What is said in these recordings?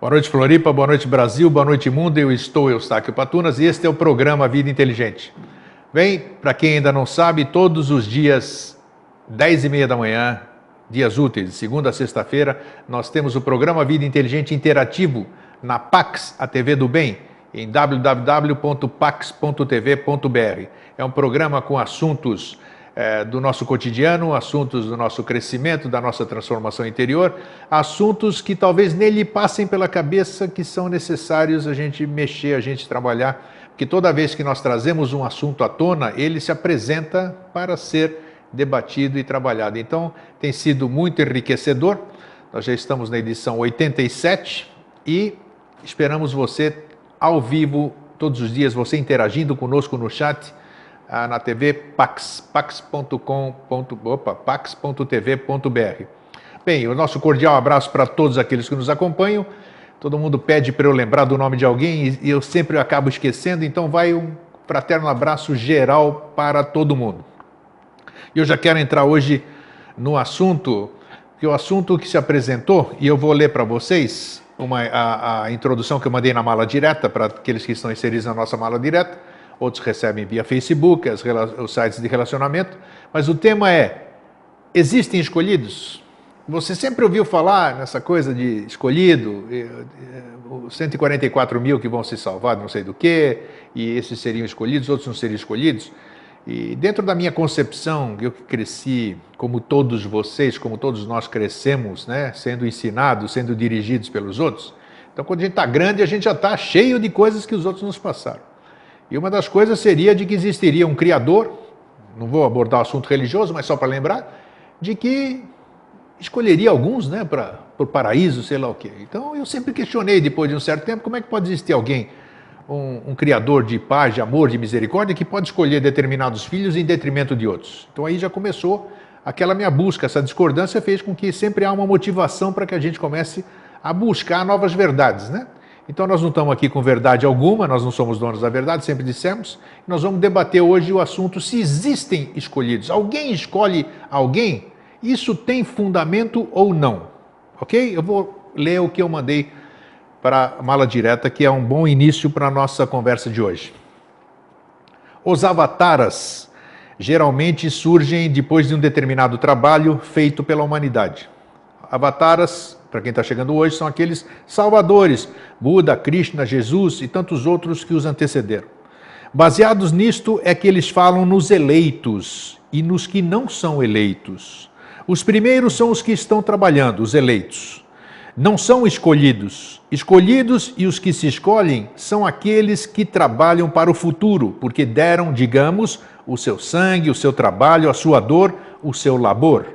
Boa noite, Floripa, boa noite, Brasil, boa noite, mundo. Eu estou Eustáquio Patunas e este é o programa Vida Inteligente. Bem, para quem ainda não sabe, todos os dias, 10h30 da manhã, dias úteis, de segunda a sexta-feira, nós temos o programa Vida Inteligente Interativo na Pax, a TV do Bem, em www.pax.tv.br. É um programa com assuntos do nosso cotidiano, assuntos do nosso crescimento, da nossa transformação interior, assuntos que talvez nele passem pela cabeça que são necessários a gente mexer, a gente trabalhar, porque toda vez que nós trazemos um assunto à tona, ele se apresenta para ser debatido e trabalhado. Então, tem sido muito enriquecedor. Nós já estamos na edição 87 e esperamos você ao vivo todos os dias, você interagindo conosco no chat, na TV Pax, pax.tv.br. Bem, o nosso cordial abraço para todos aqueles que nos acompanham. Todo mundo pede para eu lembrar do nome de alguém e eu sempre acabo esquecendo, então vai um fraterno abraço geral para todo mundo. E eu já quero entrar hoje no assunto, que é o assunto que se apresentou, e eu vou ler para vocês a introdução que eu mandei na mala direta, para aqueles que estão inseridos na nossa mala direta. Outros recebem via Facebook, os sites de relacionamento, mas o tema é: existem escolhidos? Você sempre ouviu falar nessa coisa de escolhido, os 144 mil que vão se salvar, não sei do que, e esses seriam escolhidos, outros não seriam escolhidos. E dentro da minha concepção, eu que cresci, como todos vocês, como todos nós crescemos, né, sendo ensinados, sendo dirigidos pelos outros, então quando a gente está grande, a gente já está cheio de coisas que os outros nos passaram. E uma das coisas seria de que existiria um Criador, não vou abordar o assunto religioso, mas só para lembrar, de que escolheria alguns, né, para o paraíso, sei lá o quê. Então eu sempre questionei, depois de um certo tempo, como é que pode existir alguém, um Criador de paz, de amor, de misericórdia, que pode escolher determinados filhos em detrimento de outros. Então aí já começou aquela minha busca, essa discordância fez com que sempre há uma motivação para que a gente comece a buscar novas verdades, né? Então nós não estamos aqui com verdade alguma, nós não somos donos da verdade, sempre dissemos. Nós vamos debater hoje o assunto se existem escolhidos. Alguém escolhe alguém? Isso tem fundamento ou não? Ok? Eu vou ler o que eu mandei para a mala direta, que é um bom início para a nossa conversa de hoje. Os avataras geralmente surgem depois de um determinado trabalho feito pela humanidade. Avataras, para quem está chegando hoje, são aqueles salvadores, Buda, Krishna, Jesus e tantos outros que os antecederam. Baseados nisto é que eles falam nos eleitos e nos que não são eleitos. Os primeiros são os que estão trabalhando, os eleitos. Não são escolhidos. Escolhidos e os que se escolhem são aqueles que trabalham para o futuro, porque deram, digamos, o seu sangue, o seu trabalho, a sua dor, o seu labor.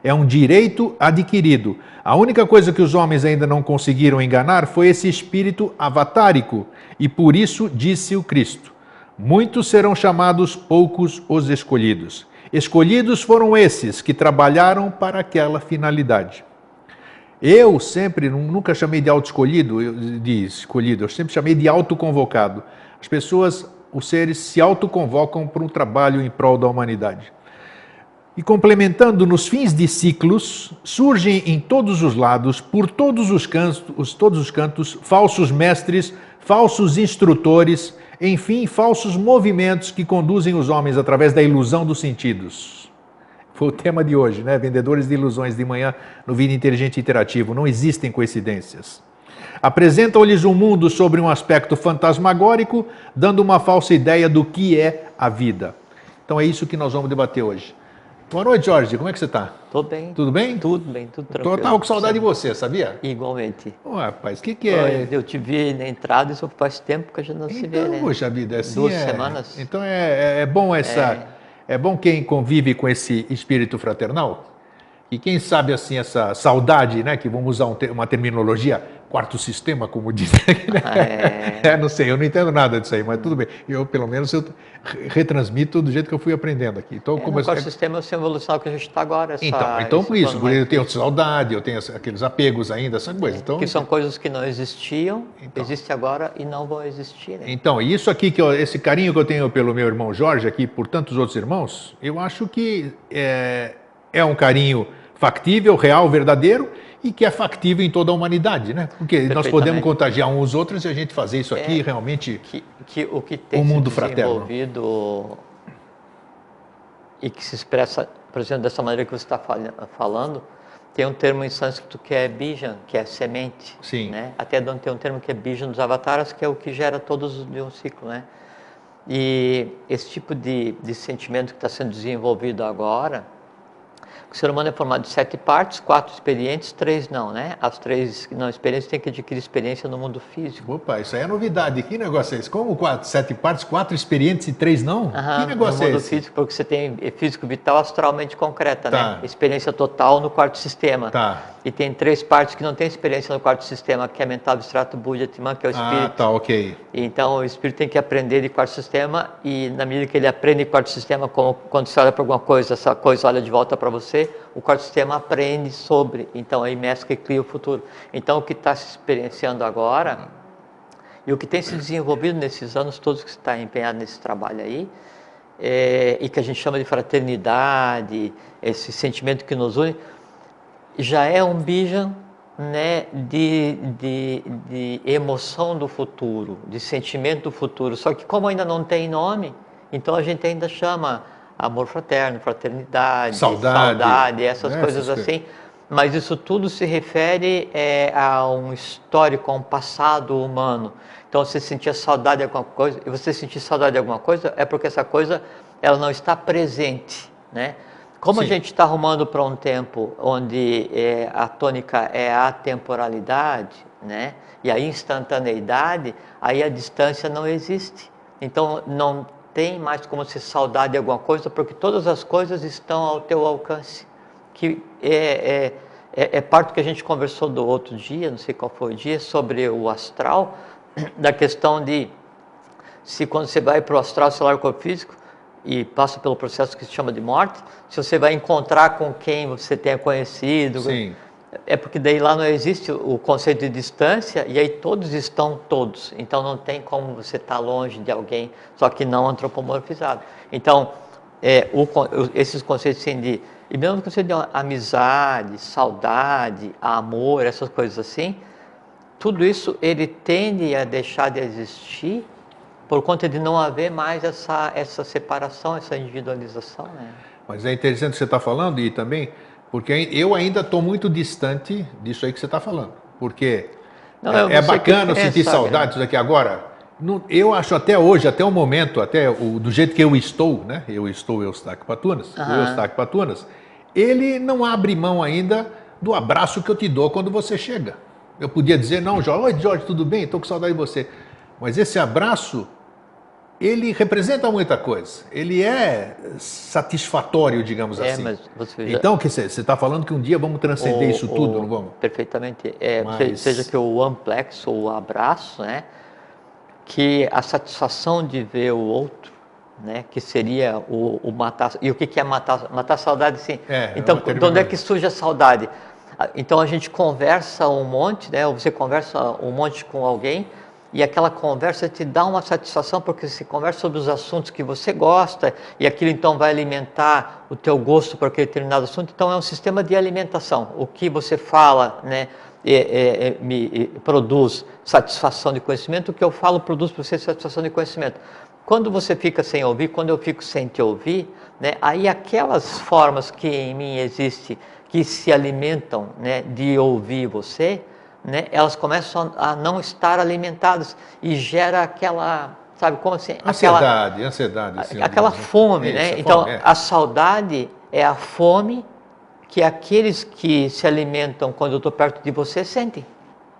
É um direito adquirido. A única coisa que os homens ainda não conseguiram enganar foi esse espírito avatárico, e por isso disse o Cristo: muitos serão chamados, poucos os escolhidos. Escolhidos foram esses que trabalharam para aquela finalidade. Eu sempre, nunca chamei de auto-escolhido, eu sempre chamei de autoconvocado. As pessoas, os seres, se autoconvocam para um trabalho em prol da humanidade. E complementando, nos fins de ciclos, surgem em todos os lados, por todos os cantos, falsos mestres, falsos instrutores, enfim, falsos movimentos que conduzem os homens através da ilusão dos sentidos. Foi o tema de hoje, né? Vendedores de ilusões de manhã no Vida Inteligente Interativo. Não existem coincidências. Apresentam-lhes um mundo sobre um aspecto fantasmagórico, dando uma falsa ideia do que é a vida. Então é isso que nós vamos debater hoje. Boa noite, Jorge. Como é que você está? Tô bem. Tudo bem? Tudo bem, tudo tranquilo. Eu estava com saudade de você, sabia? Igualmente. Ô, rapaz, o que é? Eu te vi na entrada, isso faz tempo que a gente não se vê, né? Poxa vida, assim 2 semanas. Então é bom é bom quem convive com esse espírito fraternal. E quem sabe assim essa saudade, né, que vamos usar uma terminologia, quarto sistema, como dizem, né? Não sei, eu não entendo nada disso aí, mas tudo bem. Eu, pelo menos, eu retransmito do jeito que eu fui aprendendo aqui. Então, O quarto sistema é a evolução que a gente está agora. Então por isso, eu tenho saudade, eu tenho aqueles apegos ainda, essa coisa. Então, que são coisas que não existiam, existem agora e não vão existir. Né? Então, isso aqui, esse carinho que eu tenho pelo meu irmão Jorge aqui, por tantos outros irmãos, eu acho que é um carinho factível, real, verdadeiro, e que é factível em toda a humanidade, né? Porque nós podemos contagiar uns aos outros e a gente fazer isso aqui realmente o que tem mundo se desenvolvido fraterno. E que se expressa, por exemplo, dessa maneira que você está falando, tem um termo em sânscrito que é bijan, que é semente. Sim. Né? Até tem um termo que é bijan dos avataras, que é o que gera todos de um ciclo, né? E esse tipo de sentimento que está sendo desenvolvido agora, o ser humano é formado de 7 partes, 4 experientes, 3 não, né? As 3 não experientes têm que adquirir experiência no mundo físico. Opa, isso aí é novidade. Que negócio é esse? Como 7 partes, 4 experientes e 3 não? Que negócio é esse? No mundo físico, porque você tem físico vital astralmente concreta, né? Experiência total no quarto sistema. Tá. E tem 3 partes que não tem experiência no quarto sistema, que é mental, abstrato, buddha, atman, que é o espírito. Ah, tá, ok. Então o espírito tem que aprender de quarto sistema, e na medida que ele aprende de quarto sistema, como quando você olha para alguma coisa, essa coisa olha de volta para você, o quarto sistema aprende sobre, então aí mescla e cria o futuro. Então o que está se experienciando agora, e o que tem se desenvolvido nesses anos todos que você está empenhado nesse trabalho aí, e que a gente chama de fraternidade, esse sentimento que nos une, já é um bijan, né, de emoção do futuro, de sentimento do futuro. Só que como ainda não tem nome, então a gente ainda chama amor fraterno, fraternidade, saudade, essas coisas assim. Mas isso tudo se refere a um histórico, a um passado humano. Então você sentia saudade de alguma coisa, e você sentir saudade de alguma coisa é porque essa coisa ela não está presente, né? Como a gente está arrumando para um tempo onde a tônica é a temporalidade, né? E a instantaneidade, aí a distância não existe. Então não tem mais como ser saudade de alguma coisa, porque todas as coisas estão ao teu alcance. Que é parte do que a gente conversou do outro dia, não sei qual foi o dia, sobre o astral, da questão de se quando você vai para o astral, celular, corpo físico, e passa pelo processo que se chama de morte, se você vai encontrar com quem você tenha conhecido, sim, é porque daí lá não existe o conceito de distância, e aí todos estão todos, então não tem como você estar longe de alguém, só que não antropomorfizado. Então, esses conceitos assim de, e mesmo o conceito de amizade, saudade, amor, essas coisas assim, tudo isso ele tende a deixar de existir por conta de não haver mais essa separação, essa individualização, né? Mas é interessante o que você está falando, e também, porque eu ainda estou muito distante disso aí que você está falando. Porque é bacana sentir saudade disso aqui agora. Eu acho até hoje, até o momento, do jeito que eu estou, né? Eu estou Eustáquio Patunas, o Eustáquio Patunas, ele não abre mão ainda do abraço que eu te dou quando você chega. Eu podia dizer, não, Jorge, oi Jorge, tudo bem? Estou com saudade de você. Mas esse abraço, ele representa muita coisa. Ele é satisfatório, digamos assim. Mas então, você está falando que um dia vamos transcender isso tudo, não vamos? Perfeitamente. Seja que o amplex ou o abraço, né? Que a satisfação de ver o outro, né? Que seria o matar. E o que é matar? Matar a saudade, sim. Então, de onde é que surge a saudade? Então a gente conversa um monte, né? Ou você conversa um monte com alguém, e aquela conversa te dá uma satisfação, porque você conversa sobre os assuntos que você gosta, e aquilo então vai alimentar o teu gosto por aquele determinado assunto. Então é um sistema de alimentação. O que você fala, né, me produz satisfação de conhecimento, o que eu falo produz para você satisfação de conhecimento. Quando você fica sem ouvir, quando eu fico sem te ouvir, né, aí aquelas formas que em mim existem, que se alimentam, né, de ouvir você, né, elas começam a não estar alimentadas, e gera aquela, sabe como assim? Ansiedade. Aquela fome, né? Então, a saudade é a fome que aqueles que se alimentam quando eu estou perto de você sentem.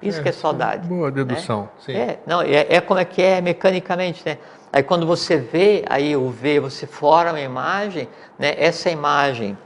Isso que é saudade. Boa dedução, né? sim. Como é que é mecanicamente, né? Aí quando você vê, aí o ver, você forma uma imagem, né? Essa imagem,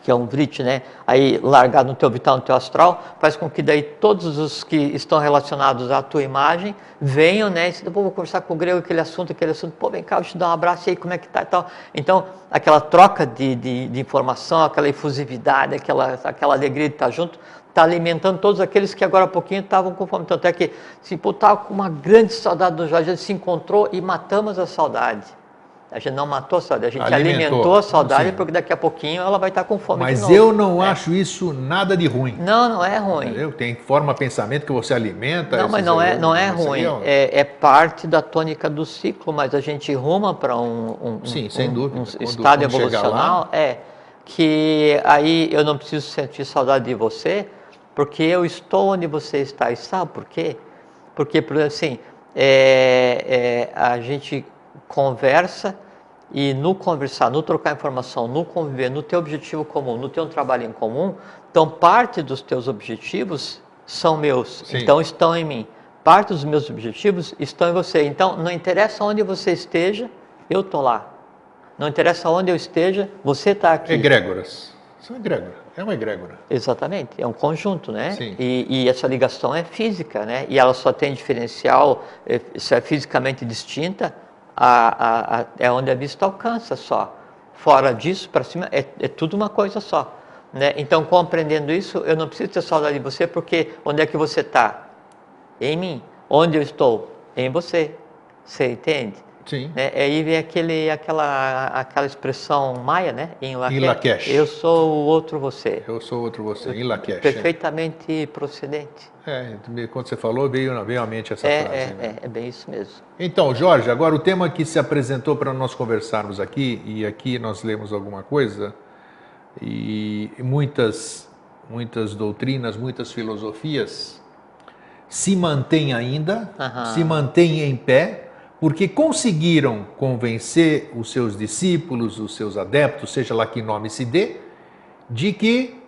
que é um vrit, né? Aí largado no teu vital, no teu astral, faz com que daí todos os que estão relacionados à tua imagem venham, né? E você, vou conversar com o grego aquele assunto, pô, vem cá, eu te dou um abraço, e aí como é que tá e tal. Então, aquela troca de informação, aquela efusividade, aquela alegria de estar junto, está alimentando todos aqueles que agora há pouquinho estavam com fome. Tanto é que, se estava com uma grande saudade do Jorge, ele se encontrou e matamos a saudade. A gente não matou a saudade, a gente Alimentou. alimentou a saudade, Sim. porque daqui a pouquinho ela vai estar com fome de Mas novo. eu não acho isso nada de ruim. Não, não é ruim. Entendeu? Tem forma pensamento que você alimenta. Não, mas não é ruim. É parte da tônica do ciclo, mas a gente ruma para Sim, sem dúvida. estado evolucional. Que aí eu não preciso sentir saudade de você, porque eu estou onde você está. E sabe por quê? Porque, por exemplo, assim, a gente conversa e no conversar, no trocar informação, no conviver, no teu objetivo comum, no teu trabalho em comum, então parte dos teus objetivos são meus, Sim. Então estão em mim. Parte dos meus objetivos estão em você. Então não interessa onde você esteja, eu estou lá. Não interessa onde eu esteja, você está aqui. Egrégoras. São egrégoras. É uma egrégora. Exatamente, é um conjunto, né? Sim. E essa ligação é física, né? E ela só tem diferencial, se é fisicamente distinta, é onde a vista alcança só. Fora disso, para cima, é tudo uma coisa só. Né? Então, compreendendo isso, eu não preciso ter saudade de você, porque onde é que você está? Em mim. Onde eu estou? Em você. Você entende? Sim. Né? Aí vem aquela expressão maia, né? Em Lakesh. Eu sou o outro você. Eu sou outro você. Em Lakesh. Perfeitamente procedente. Quando você falou, veio à mente essa frase. Né? É bem isso mesmo. Então, Jorge, agora o tema que se apresentou para nós conversarmos aqui, e aqui nós lemos alguma coisa, e muitas doutrinas, muitas filosofias se mantêm ainda, se mantêm em pé, porque conseguiram convencer os seus discípulos, os seus adeptos, seja lá que nome se dê, de que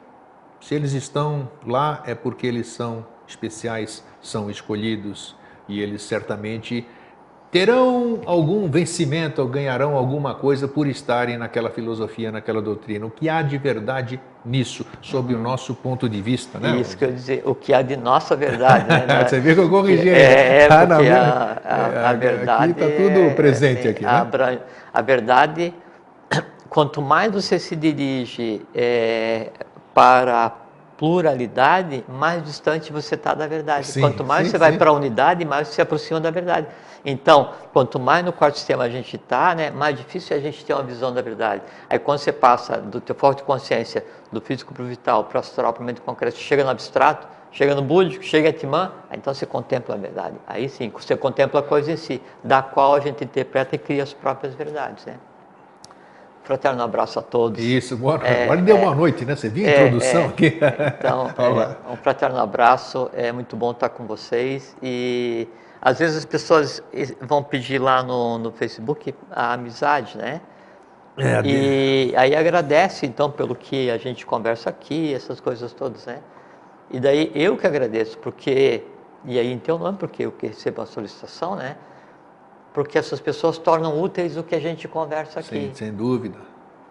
se eles estão lá é porque eles são especiais, são escolhidos, e eles certamente terão algum vencimento ou ganharão alguma coisa por estarem naquela filosofia, naquela doutrina. O que há de verdade nisso, sob o nosso ponto de vista, né? Isso que eu ia dizer, o que há de nossa verdade, né? Você viu que eu corrigi aí. Porque a verdade... Aqui está tudo presente aqui, né? A verdade, quanto mais você se dirige para a pluralidade, mais distante você está da verdade. Sim, quanto mais você vai para a unidade, mais você se aproxima da verdade. Então, quanto mais no quarto sistema a gente está, né, mais difícil é a gente ter uma visão da verdade. Aí quando você passa do teu foco de consciência, do físico para o vital, para o astral, para o mente concreto, chega no abstrato, chega no búdico, chega em Atman, então você contempla a verdade. Aí sim, você contempla a coisa em si, da qual a gente interpreta e cria as próprias verdades, né? Fraterno abraço a todos. Isso, agora deu boa noite, né? Você viu a introdução aqui? Então, um fraterno abraço, é muito bom estar com vocês. E às vezes as pessoas vão pedir lá no Facebook a amizade, né? E aí agradece, então, pelo que a gente conversa aqui, essas coisas todas, né? E daí eu que agradeço, porque, e aí em teu nome, porque eu que recebo a solicitação, né? Porque essas pessoas tornam úteis o que a gente conversa aqui. Sim, sem dúvida.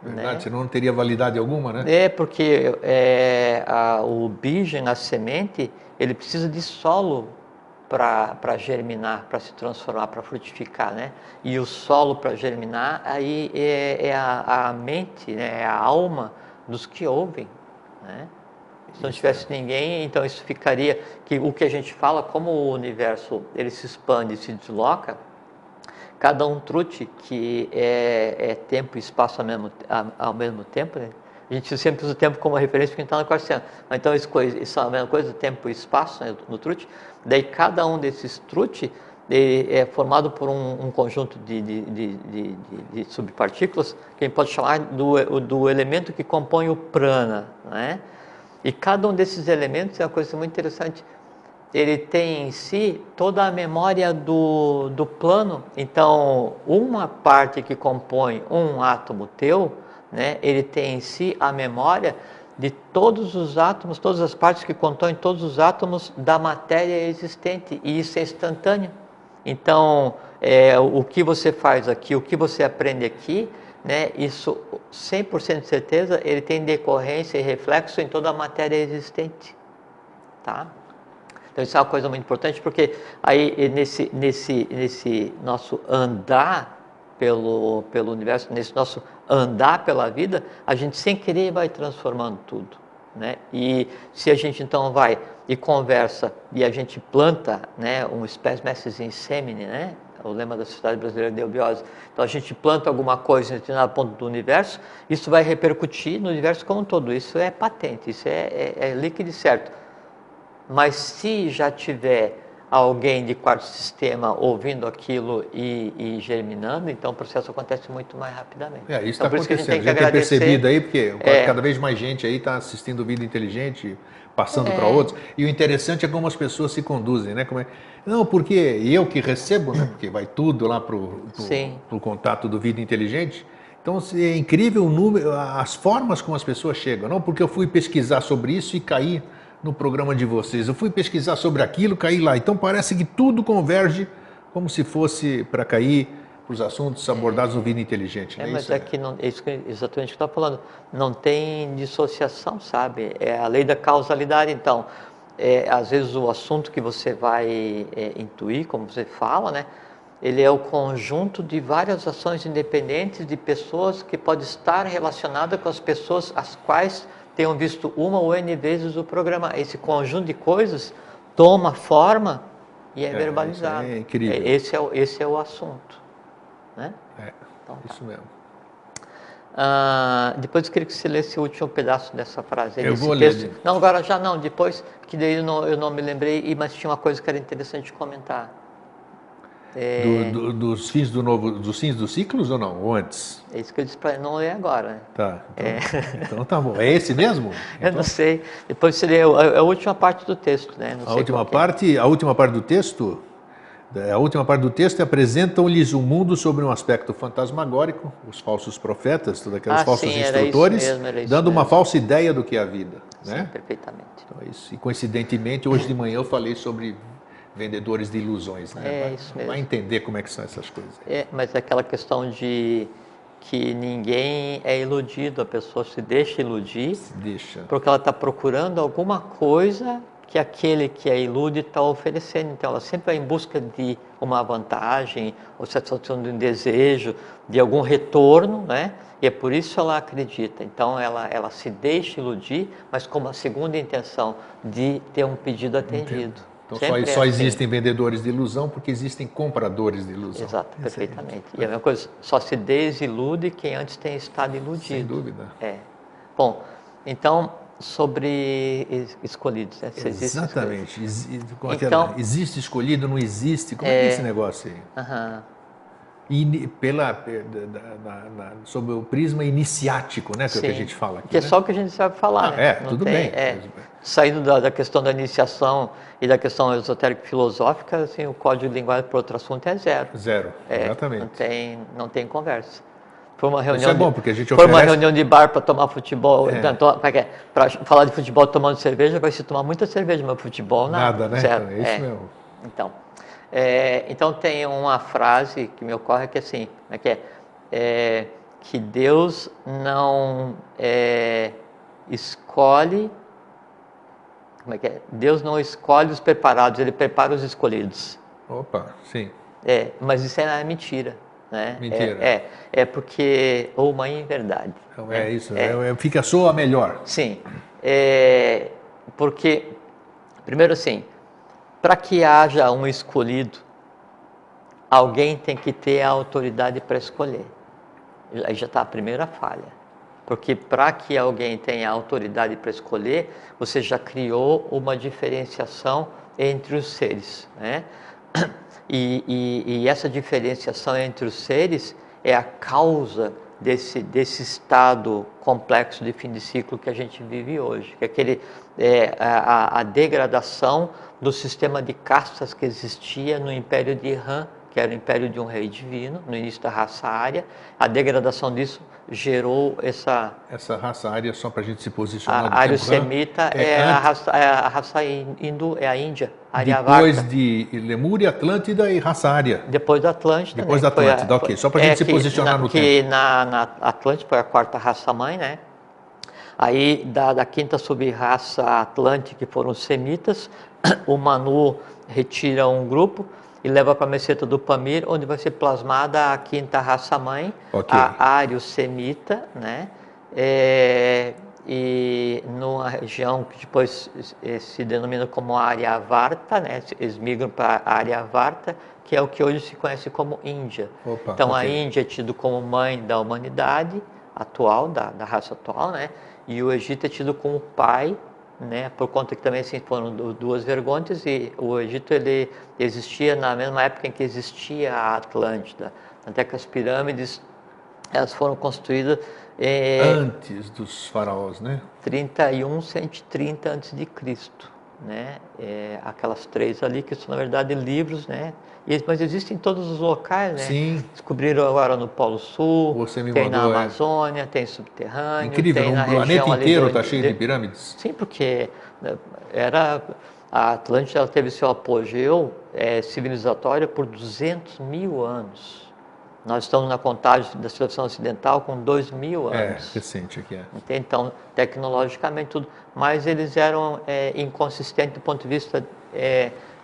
Verdade, né? Senão não teria validade alguma, né? Porque o bijem, a semente, ele precisa de solo para germinar, para se transformar, para frutificar, né? E o solo para germinar, aí é a mente, né? É a alma dos que ouvem, né? Se não tivesse ninguém, então isso ficaria, que o que a gente fala, como o universo ele se expande, se desloca, cada um truque que é tempo e espaço ao mesmo tempo, né? A gente sempre usa o tempo como referência porque está na quarta cena. Então isso é a mesma coisa, tempo e espaço, né, no truque. Daí cada um desses truques é formado por um conjunto de subpartículas que a gente pode chamar do elemento que compõe o prana, né? E cada um desses elementos é uma coisa muito interessante. Ele tem em si toda a memória do plano. Então, uma parte que compõe um átomo teu, né, ele tem em si a memória de todos os átomos, todas as partes que compõem todos os átomos da matéria existente. E isso é instantâneo. Então, o que você faz aqui, o que você aprende aqui, né, isso 100% de certeza, ele tem decorrência e reflexo em toda a matéria existente. Tá? Então isso é uma coisa muito importante, porque aí nesse nosso andar pelo universo, nesse nosso andar pela vida, a gente sem querer vai transformando tudo, né? E se a gente então vai e conversa e a gente planta, né, um espécies em semine, né, O lema da Sociedade Brasileira de Eubiose. Então a gente planta alguma coisa em determinado ponto do universo, isso vai repercutir no universo como um todo. Isso é patente, isso é líquido e certo. Mas se já tiver alguém de quarto sistema ouvindo aquilo e germinando, então o processo acontece muito mais rapidamente. Isso está então, por isso que acontecendo. a gente Tem percebido aí, porque É. cada vez mais gente aí está assistindo Vida Inteligente, passando para outros. E o interessante é como as pessoas se conduzem, né? Não, porque eu que recebo, né? Porque vai tudo lá para o contato do Vida Inteligente. Então é incrível o número, as formas como as pessoas chegam. Não, porque eu fui pesquisar sobre isso e caí no programa de vocês. Eu fui pesquisar sobre aquilo, caí lá. Então parece que tudo converge como se fosse para cair para os assuntos abordados no Vida Inteligente. Né? Mas que não, é isso exatamente o que eu estava falando. Não tem dissociação, sabe? É a lei da causalidade. Então, às vezes o assunto que você vai intuir, como você fala, né? Ele é o conjunto de várias ações independentes de pessoas que pode estar relacionada com as pessoas as quais tenham visto uma ou N vezes o programa. Esse conjunto de coisas toma forma e é verbalizado. Isso é incrível. Esse é o assunto. Né? Então, isso mesmo. Depois eu queria que você lesse o último pedaço dessa frase. Eu vou ler. Não, agora já não, depois, que daí eu não me lembrei, mas tinha uma coisa que era interessante comentar. Dos fins dos fins dos ciclos ou não? Ou antes? É isso que eu disse para não ler agora. Né? Tá. Então tá bom. É esse mesmo? Então, eu não sei. Depois você lê a última parte do texto, né? A última parte do texto. A última parte do texto apresentam-lhes um mundo sobre um aspecto fantasmagórico, os falsos profetas, todos aqueles falsos instrutores, dando uma falsa ideia do que é a vida. Sim, né? Perfeitamente. Então, e coincidentemente, hoje de manhã eu falei sobre vendedores de ilusões. Né? Isso mesmo. Vai entender como é que são essas coisas. Mas é aquela questão de que ninguém é iludido, a pessoa se deixa iludir, porque ela está procurando alguma coisa que aquele que a ilude está oferecendo. Então, ela sempre vai em busca de uma vantagem, ou satisfação de um desejo, de algum retorno, né? E é por isso ela acredita. Então, ela se deixa iludir, mas com uma segunda intenção de ter um pedido atendido. Então, só existem vendedores de ilusão porque existem compradores de ilusão. Exato, perfeitamente. E a mesma coisa, só se desilude quem antes tem estado iludido. Sem dúvida. Bom, então, sobre escolhidos. Né? Exatamente. Então, existe escolhido, não existe? Como é esse negócio aí? E sob o prisma iniciático, né? Que é o que a gente fala aqui. Que é só o que a gente sabe falar. Né? Tudo bem. Saindo da questão da iniciação e da questão esotérica filosófica, assim, o código de linguagem para outro assunto é zero. Zero, exatamente. Não tem conversa. Foi uma reunião. Isso é bom, porque a gente uma reunião de bar para tomar futebol. Para falar de futebol tomando cerveja, vai se tomar muita cerveja, mas futebol nada. Nada, né? Zero. É isso mesmo. Então tem uma frase que me ocorre que assim, que Deus não escolhe. Como é que é? Deus não escolhe os preparados, Ele prepara os escolhidos. Opa, sim. Mas isso é mentira. Né? Mentira. Porque ou uma inverdade. Isso, fica soa melhor. Sim, porque, primeiro assim, para que haja um escolhido, alguém tem que ter a autoridade para escolher. Aí já está a primeira falha. Porque para que alguém tenha autoridade para escolher, você já criou uma diferenciação entre os seres. Né? E essa diferenciação entre os seres é a causa desse estado complexo de fim de ciclo que a gente vive hoje. Que é a degradação do sistema de castas que existia no Império de Irã, que era o império de um rei divino, no início da raça ária. A degradação disso gerou essa raça ária, só para a gente se posicionar. A ário-semita a raça hindu, é a Índia. Depois de Lemúria, Atlântida e raça ária. Depois da Atlântida. Depois da Atlântida, ok. Só para a gente se posicionar no tempo. Que na Atlântida foi a quarta raça-mãe, né? Aí da quinta sub-raça Atlântica, que foram os semitas, o Manu retira um grupo e leva para a meseta do Pamir, onde vai ser plasmada a quinta raça-mãe, a ário-semita, né? E numa região que depois se denomina como Aryavarta, né? Eles migram para Aryavarta, que é o que hoje se conhece como Índia. Opa, então, a ok. Índia é tido como mãe da humanidade atual, da raça atual, né? E o Egito é tido como pai, né? Por conta que também assim, foram duas vergonhas, e o Egito ele existia na mesma época em que existia a Atlântida. Até que as pirâmides elas foram construídas Antes dos faraós, né? 31, 130 antes de Cristo, né? Aquelas três ali que são na verdade livros, né? Mas existem em todos os locais, né? Sim. Descobriram agora no Polo Sul, Você me tem na mandou, Amazônia, tem subterrâneo, Incrível, tem na no planeta região ali inteiro está cheio de pirâmides. Sim, porque né, a Atlântida ela teve seu apogeu civilizatório por 200.000 anos. Nós estamos na contagem da civilização ocidental com 2.000 anos. Recente aqui. Então, tecnologicamente tudo, mas eles eram inconsistentes do ponto de vista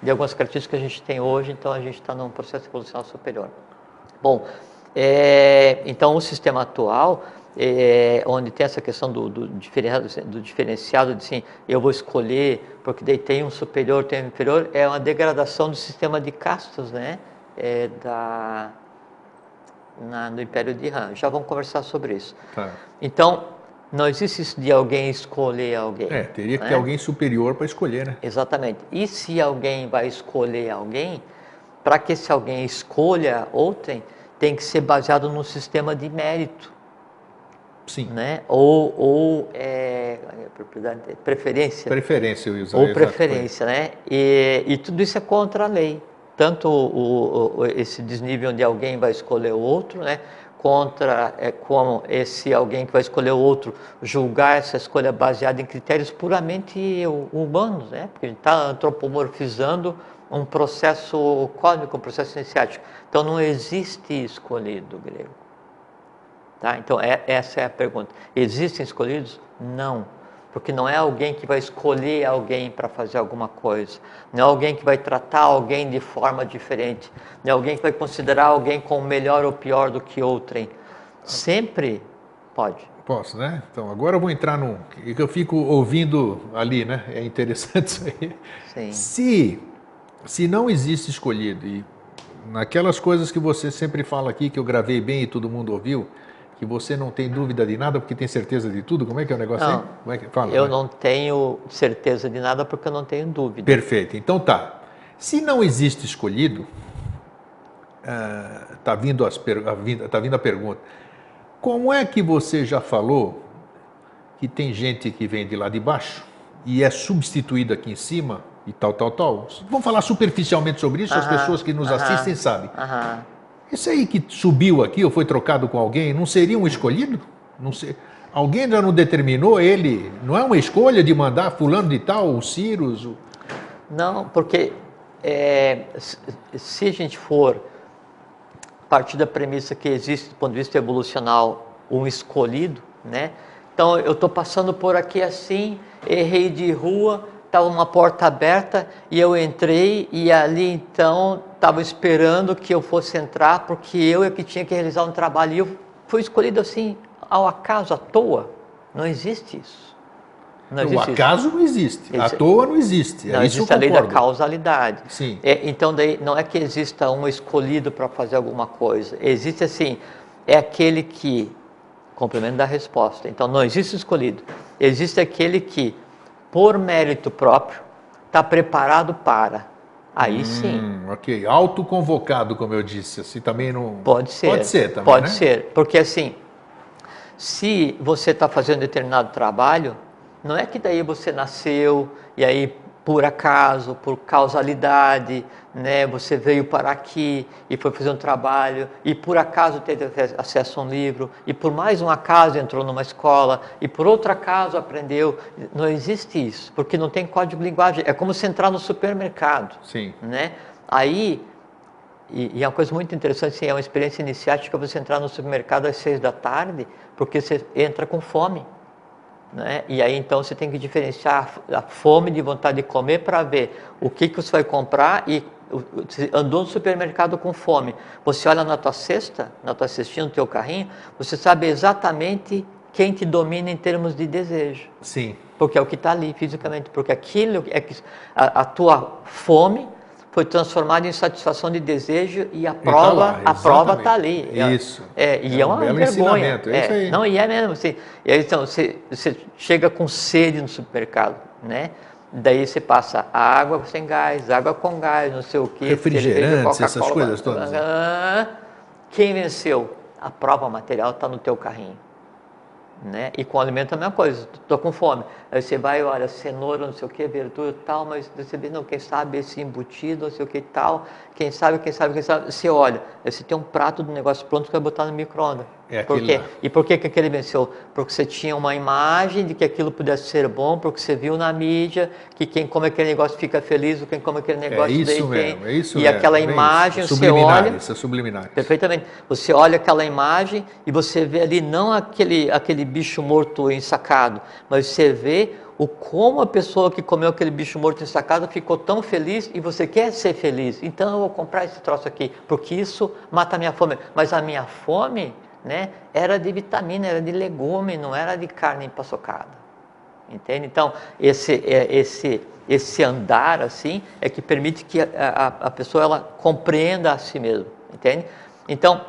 de algumas características que a gente tem hoje, então a gente está num processo evolucional superior. Bom, então o sistema atual, onde tem essa questão do diferenciado, de assim, eu vou escolher, porque daí tem um superior, tem um inferior, é uma degradação do sistema de castas, né? No Império de Han. Já vamos conversar sobre isso. Tá. Então, não existe isso de alguém escolher alguém. Teria que né? ter alguém superior para escolher, né? Exatamente. E se alguém vai escolher alguém, para que esse alguém escolha outrem, tem que ser baseado num sistema de mérito. Sim. Né? Ou preferência. Preferência, eu ia usar. Ou preferência, né? E tudo isso é contra a lei. Tanto esse desnível onde alguém vai escolher o outro, né? Contra como esse alguém que vai escolher o outro julgar essa escolha baseada em critérios puramente humanos, né? Porque a gente está antropomorfizando um processo cósmico, um processo iniciático. Então não existe escolhido grego. Tá? Então essa é a pergunta. Existem escolhidos? Não. Porque não é alguém que vai escolher alguém para fazer alguma coisa. Não é alguém que vai tratar alguém de forma diferente. Não é alguém que vai considerar alguém como melhor ou pior do que outrem. Sempre pode. Posso, né? Então, agora eu vou entrar num... que eu fico ouvindo ali, né? É interessante isso aí. Sim. Se não existe escolhido, e naquelas coisas que você sempre fala aqui, que eu gravei bem e todo mundo ouviu, que você não tem dúvida de nada porque tem certeza de tudo? Como é que é o negócio aí? Como é que fala? Eu não tenho certeza de nada porque eu não tenho dúvida. Perfeito. Então tá. Se não existe escolhido, tá vindo a pergunta. Como é que você já falou que tem gente que vem de lá de baixo e é substituída aqui em cima e tal? Vamos falar superficialmente sobre isso, as pessoas que nos assistem sabem. Esse aí que subiu aqui ou foi trocado com alguém, não seria um escolhido? Não sei. Alguém já não determinou ele? Não é uma escolha de mandar fulano de tal, o Cyrus? Não, porque se a gente for partir da premissa que existe, do ponto de vista evolucional, um escolhido, né? Então, eu estou passando por aqui assim, errei de rua, estava uma porta aberta e eu entrei e ali então estava esperando que eu fosse entrar porque eu é que tinha que realizar um trabalho e eu fui escolhido assim ao acaso, à toa. Não existe isso. Não existe o acaso isso. Não existe, à toa não existe. Não existe a lei da causalidade. Sim. Então daí não é que exista um escolhido para fazer alguma coisa. Existe assim, é aquele que, complemento da resposta. Então não existe escolhido. Existe aquele que por mérito próprio, está preparado para. Aí sim. Ok. Autoconvocado, como eu disse, assim também não... Pode ser. Pode ser também, Pode né? ser, porque assim, se você está fazendo determinado trabalho, não é que daí você nasceu e aí por acaso, por causalidade, né, você veio para aqui e foi fazer um trabalho e por acaso teve acesso a um livro e por mais um acaso entrou numa escola e por outro acaso aprendeu. Não existe isso, porque não tem código de linguagem. É como se entrar no supermercado. Sim. Né? Aí, e é uma coisa muito interessante, assim, é uma experiência iniciática você entrar no supermercado às 6 da tarde, porque você entra com fome. Né? E aí então você tem que diferenciar a fome de vontade de comer para ver o que você vai comprar. E você andou no supermercado com fome, você olha na tua cesta, na tua cestinha, no teu carrinho, você sabe exatamente quem te domina em termos de desejo. Sim. Porque é o que está ali fisicamente, porque aquilo é que a tua fome foi transformado em satisfação de desejo e a tá prova lá, a prova exatamente. está ali. Isso. E é um uma belo vergonha. ensinamento, é isso aí. Não, e é mesmo. Assim, e aí, então, você chega com sede no supermercado, né? Daí você passa água sem gás, água com gás, não sei o quê, Refrigerantes, essas coisas todas. Quem venceu? A prova material está no teu carrinho. Né? E com alimento a mesma coisa, estou com fome. Aí você vai, olha, cenoura, não sei o que, verdura e tal, mas você vê, não, quem sabe esse embutido, não sei o que e tal, quem sabe, você olha, aí você tem um prato do negócio pronto que vai botar no micro-ondas. Por quê? E por que aquele venceu? Porque você tinha uma imagem de que aquilo pudesse ser bom, porque você viu na mídia que quem come aquele negócio fica feliz, ou quem come aquele negócio é isso daí mesmo, tem. É isso e mesmo, aquela imagem, você olha. Isso é subliminares. Perfeitamente. Você olha aquela imagem e você vê ali não aquele bicho morto ensacado, mas você vê como a pessoa que comeu aquele bicho morto ensacado ficou tão feliz e você quer ser feliz. Então eu vou comprar esse troço aqui, porque isso mata a minha fome. Mas a minha fome, né, era de vitamina, era de legume, não era de carne empaçocada. Entende? Então, esse andar assim é que permite que a pessoa ela compreenda a si mesma. Entende? Então,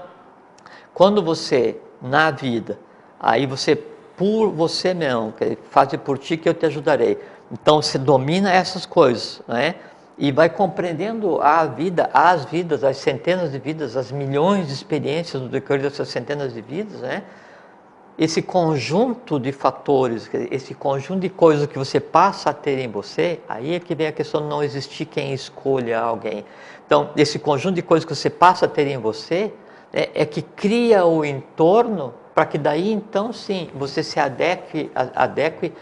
quando você, na vida, aí você, por você mesmo, faz por ti que eu te ajudarei. Então, você domina essas coisas, né? E vai compreendendo a vida, as vidas, as centenas de vidas, as milhões de experiências no decorrer dessas centenas de vidas, né? Esse conjunto de fatores, esse conjunto de coisas que você passa a ter em você, aí é que vem a questão de não existir quem escolha alguém. Então, esse conjunto de coisas que você passa a ter em você, é que cria o entorno para que daí, então, sim, você se adeque a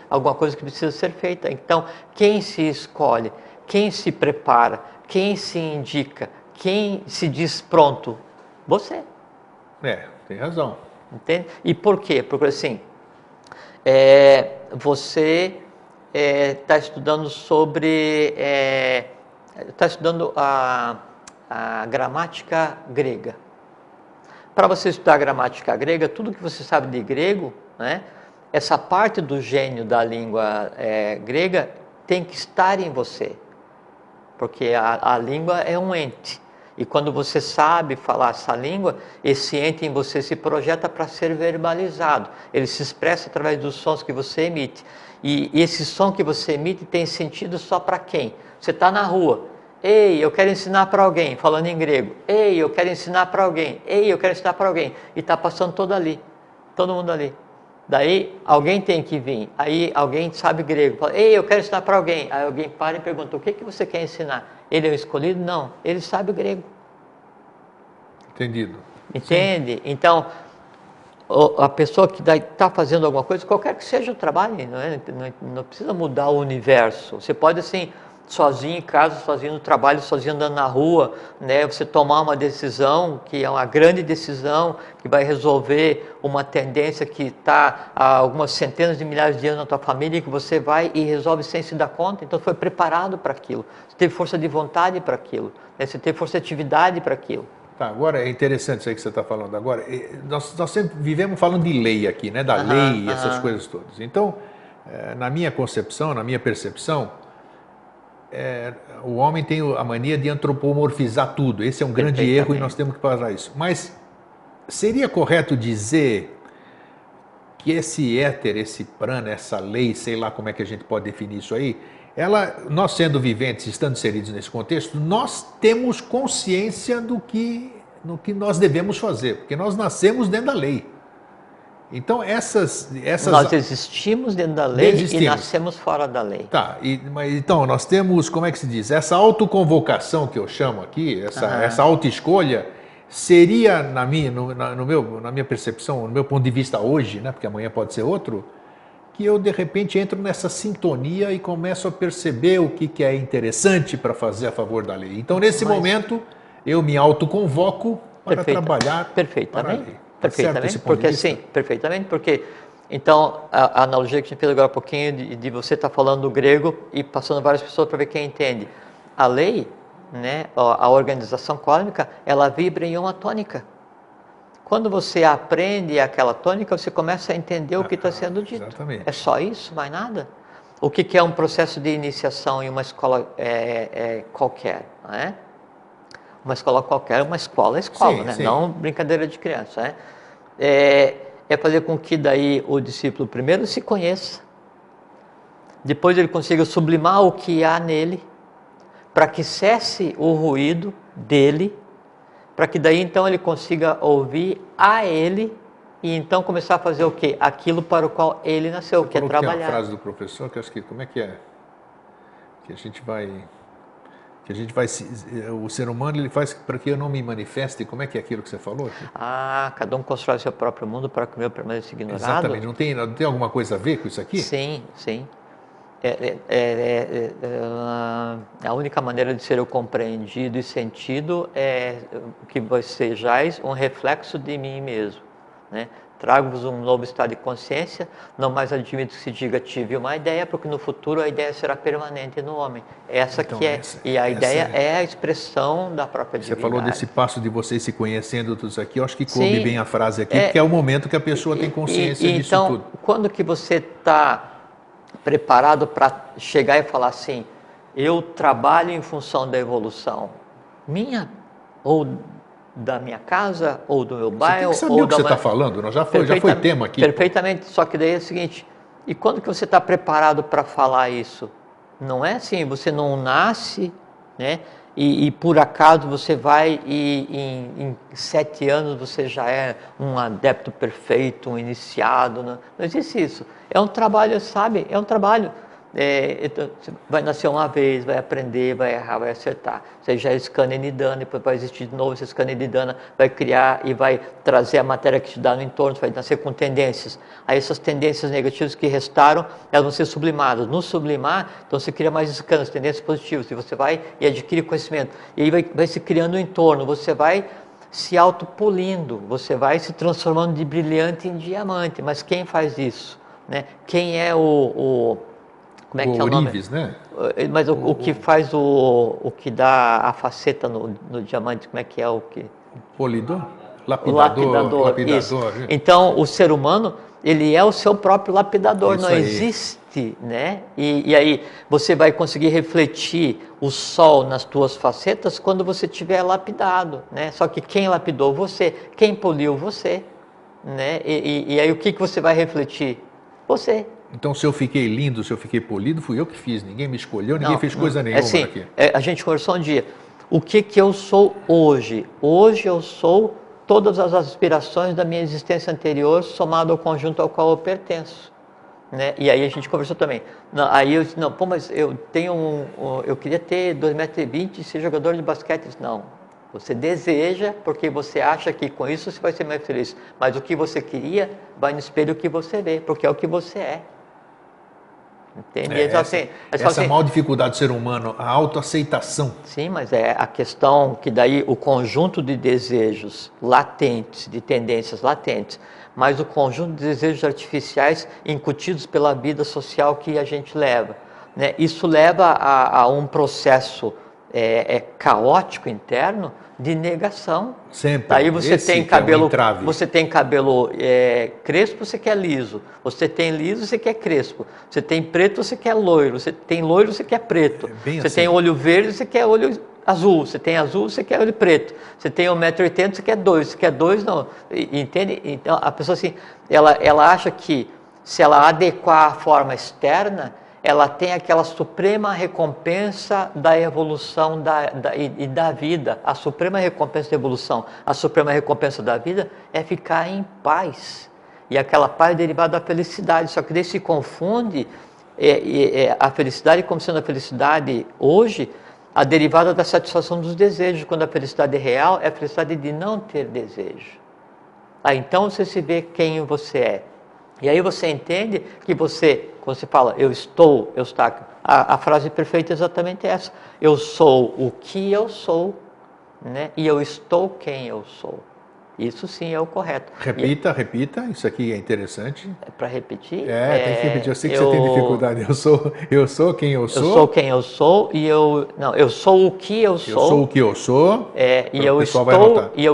alguma coisa que precisa ser feita. Então, quem se escolhe, quem se prepara, quem se indica, quem se diz pronto? Você. Tem razão. Entende? E por quê? Porque assim, você está estudando está estudando a gramática grega. Para você estudar a gramática grega, tudo que você sabe de grego, né, essa parte do gênio da língua grega tem que estar em você, porque a língua é um ente. E quando você sabe falar essa língua, esse ente em você se projeta para ser verbalizado. Ele se expressa através dos sons que você emite. E esse som que você emite tem sentido só para quem? Você está na rua. Ei, eu quero ensinar para alguém, falando em grego. Ei, eu quero ensinar para alguém. Ei, eu quero ensinar para alguém. E está passando todo mundo ali. Daí alguém tem que vir. Aí alguém sabe grego. Fala, ei, eu quero ensinar para alguém. Aí alguém para e pergunta, o que você quer ensinar? Ele é o escolhido? Não, ele sabe grego. Entendido. Entende? Sim. Então, a pessoa que está fazendo alguma coisa, qualquer que seja o trabalho, não precisa mudar o universo. Você pode, assim, sozinho em casa, sozinho no trabalho, sozinho andando na rua, né? Você tomar uma decisão, que é uma grande decisão, que vai resolver uma tendência que está há algumas centenas de milhares de anos na tua família, que você vai e resolve sem se dar conta. Então, foi preparado para aquilo. Você teve força de vontade para aquilo, né? Você teve força de atividade para aquilo. Tá, agora é interessante isso aí que você está falando agora. Nós sempre vivemos falando de lei aqui, né? Da lei e essas coisas todas. Então, na minha concepção, na minha percepção, o homem tem a mania de antropomorfizar tudo. Esse é um grande erro e nós temos que parar isso. Mas seria correto dizer que esse éter, esse prana, essa lei, sei lá como é que a gente pode definir isso aí, nós sendo viventes, estando inseridos nesse contexto, nós temos consciência do que nós devemos fazer, porque nós nascemos dentro da lei. Então nós existimos dentro da lei e nascemos fora da lei. Tá, então nós temos, como é que se diz, essa autoconvocação que eu chamo aqui, essa autoescolha, seria, na minha percepção, no meu ponto de vista hoje, né, porque amanhã pode ser outro, que eu de repente entro nessa sintonia e começo a perceber o que é interessante para fazer a favor da lei. Então, nesse momento, eu me autoconvoco para trabalhar para a lei. Perfeitamente, porque assim, perfeitamente, porque então a analogia que a gente fez agora há pouquinho de você estar falando do grego e passando várias pessoas para ver quem entende. A lei, né, a organização cósmica, ela vibra em uma tônica. Quando você aprende aquela tônica, você começa a entender o que está sendo dito. Exatamente. É só isso, mais nada. O que é um processo de iniciação em uma escola qualquer? né? Uma escola qualquer, uma escola é escola, Sim, né? sim. Não brincadeira de criança, né? É fazer com que daí o discípulo primeiro se conheça, depois ele consiga sublimar o que há nele, para que cesse o ruído dele, para que daí então ele consiga ouvir a ele e então começar a fazer o quê? Aquilo para o qual ele nasceu, Você que é falou que tem uma trabalhar. frase do professor que eu acho que, como é que é? Que a gente vai, o ser humano ele faz para que eu não me manifeste. Como é que é aquilo que você falou? Cada um constrói seu próprio mundo para que o meu permaneça ignorado. Exatamente, não tem alguma coisa a ver com isso aqui? Sim, sim. A única maneira de ser eu compreendido e sentido é que vós sejais um reflexo de mim mesmo, né? Trago-vos um novo estado de consciência, não mais admito que se diga tive uma ideia, porque no futuro a ideia será permanente no homem. Então, Ideia é a expressão da própria divindade. Você falou desse passo de vocês se conhecendo tudo isso aqui, eu acho que coube Sim, bem a frase aqui, porque é o momento que a pessoa tem consciência disso então, tudo. quando que você está preparado para chegar e falar assim, eu trabalho em função da evolução minha, ou da minha casa, ou do meu bairro, você tem que saber o que você está falando, já foi tema aqui. Perfeitamente, só que daí é o seguinte, e quando que você está preparado para falar isso? Não é assim, você não nasce, né? E por acaso você vai e em 7 anos você já é um adepto perfeito, um iniciado. Não existe isso. É um trabalho, sabe? É um trabalho. Então, você vai nascer uma vez, vai aprender, vai errar, vai acertar. Você já é scanner nidana, depois vai existir de novo esse scanner nidana, vai criar e vai trazer a matéria que te dá no entorno, vai nascer com tendências. Aí essas tendências negativas que restaram, elas vão ser sublimadas. No sublimar, então você cria mais scanners, tendências positivas, e você vai e adquire conhecimento. E aí vai se criando um entorno, você vai se autopolindo, você vai se transformando de brilhante em diamante. Mas quem faz isso? Né? Quem é como é que é o nome? Ourives, né? Mas o que faz o que dá a faceta no diamante, como é que é o que? Polidor? Lapidador. Isso. Então, o ser humano, ele é o seu próprio lapidador, isso não aí. Existe, né? E aí, você vai conseguir refletir o sol nas tuas facetas quando você tiver lapidado, né? Só que quem lapidou você, quem poliu você, né? E aí, o que você vai refletir? Você. Então, se eu fiquei lindo, se eu fiquei polido, fui eu que fiz. Ninguém me escolheu, ninguém fez coisa nenhuma assim, aqui. A gente conversou um dia. O que eu sou hoje? Hoje eu sou todas as aspirações da minha existência anterior somado ao conjunto ao qual eu pertenço. Né? E aí a gente conversou também. Aí eu disse, mas eu tenho eu queria ter 2,20 m e ser jogador de basquete. Eu disse, não. Você deseja, porque você acha que com isso você vai ser mais feliz. Mas o que você queria, vai no espelho que você vê, porque é o que você é. Entende? Essa maior dificuldade do ser humano, a autoaceitação. Sim, mas é a questão que daí o conjunto de desejos latentes, de tendências latentes, mas o conjunto de desejos artificiais incutidos pela vida social que a gente leva. Né? Isso leva a um processo caótico interno de negação. Sempre. Daí você tem cabelo, crespo, você quer liso. Você tem liso, você quer crespo. Você tem preto, você quer loiro. Você tem loiro, você quer preto. Você tem olho verde, você quer olho azul. Você tem azul, você quer olho preto. Você tem 1,80 m, você quer 2. Você quer 2, não. Entende? Então a pessoa assim, ela acha que se ela adequar a forma externa, ela tem aquela suprema recompensa da evolução e da vida. A suprema recompensa da evolução, a suprema recompensa da vida é ficar em paz. E aquela paz é derivada da felicidade. Só que daí se confunde a felicidade como sendo a felicidade hoje, a derivada da satisfação dos desejos, quando a felicidade real é a felicidade de não ter desejo. Então você se vê quem você é. E aí você entende que quando você fala, eu estou, a frase perfeita é exatamente essa. Eu sou o que eu sou, né? E eu estou quem eu sou. Isso sim é o correto. Repita, repita, isso aqui é interessante. Para repetir? Tem que repetir. Eu sei que você tem dificuldade. Eu sou quem eu sou. Eu sou quem eu sou e eu sou o que eu sou. Eu sou o que eu sou. E eu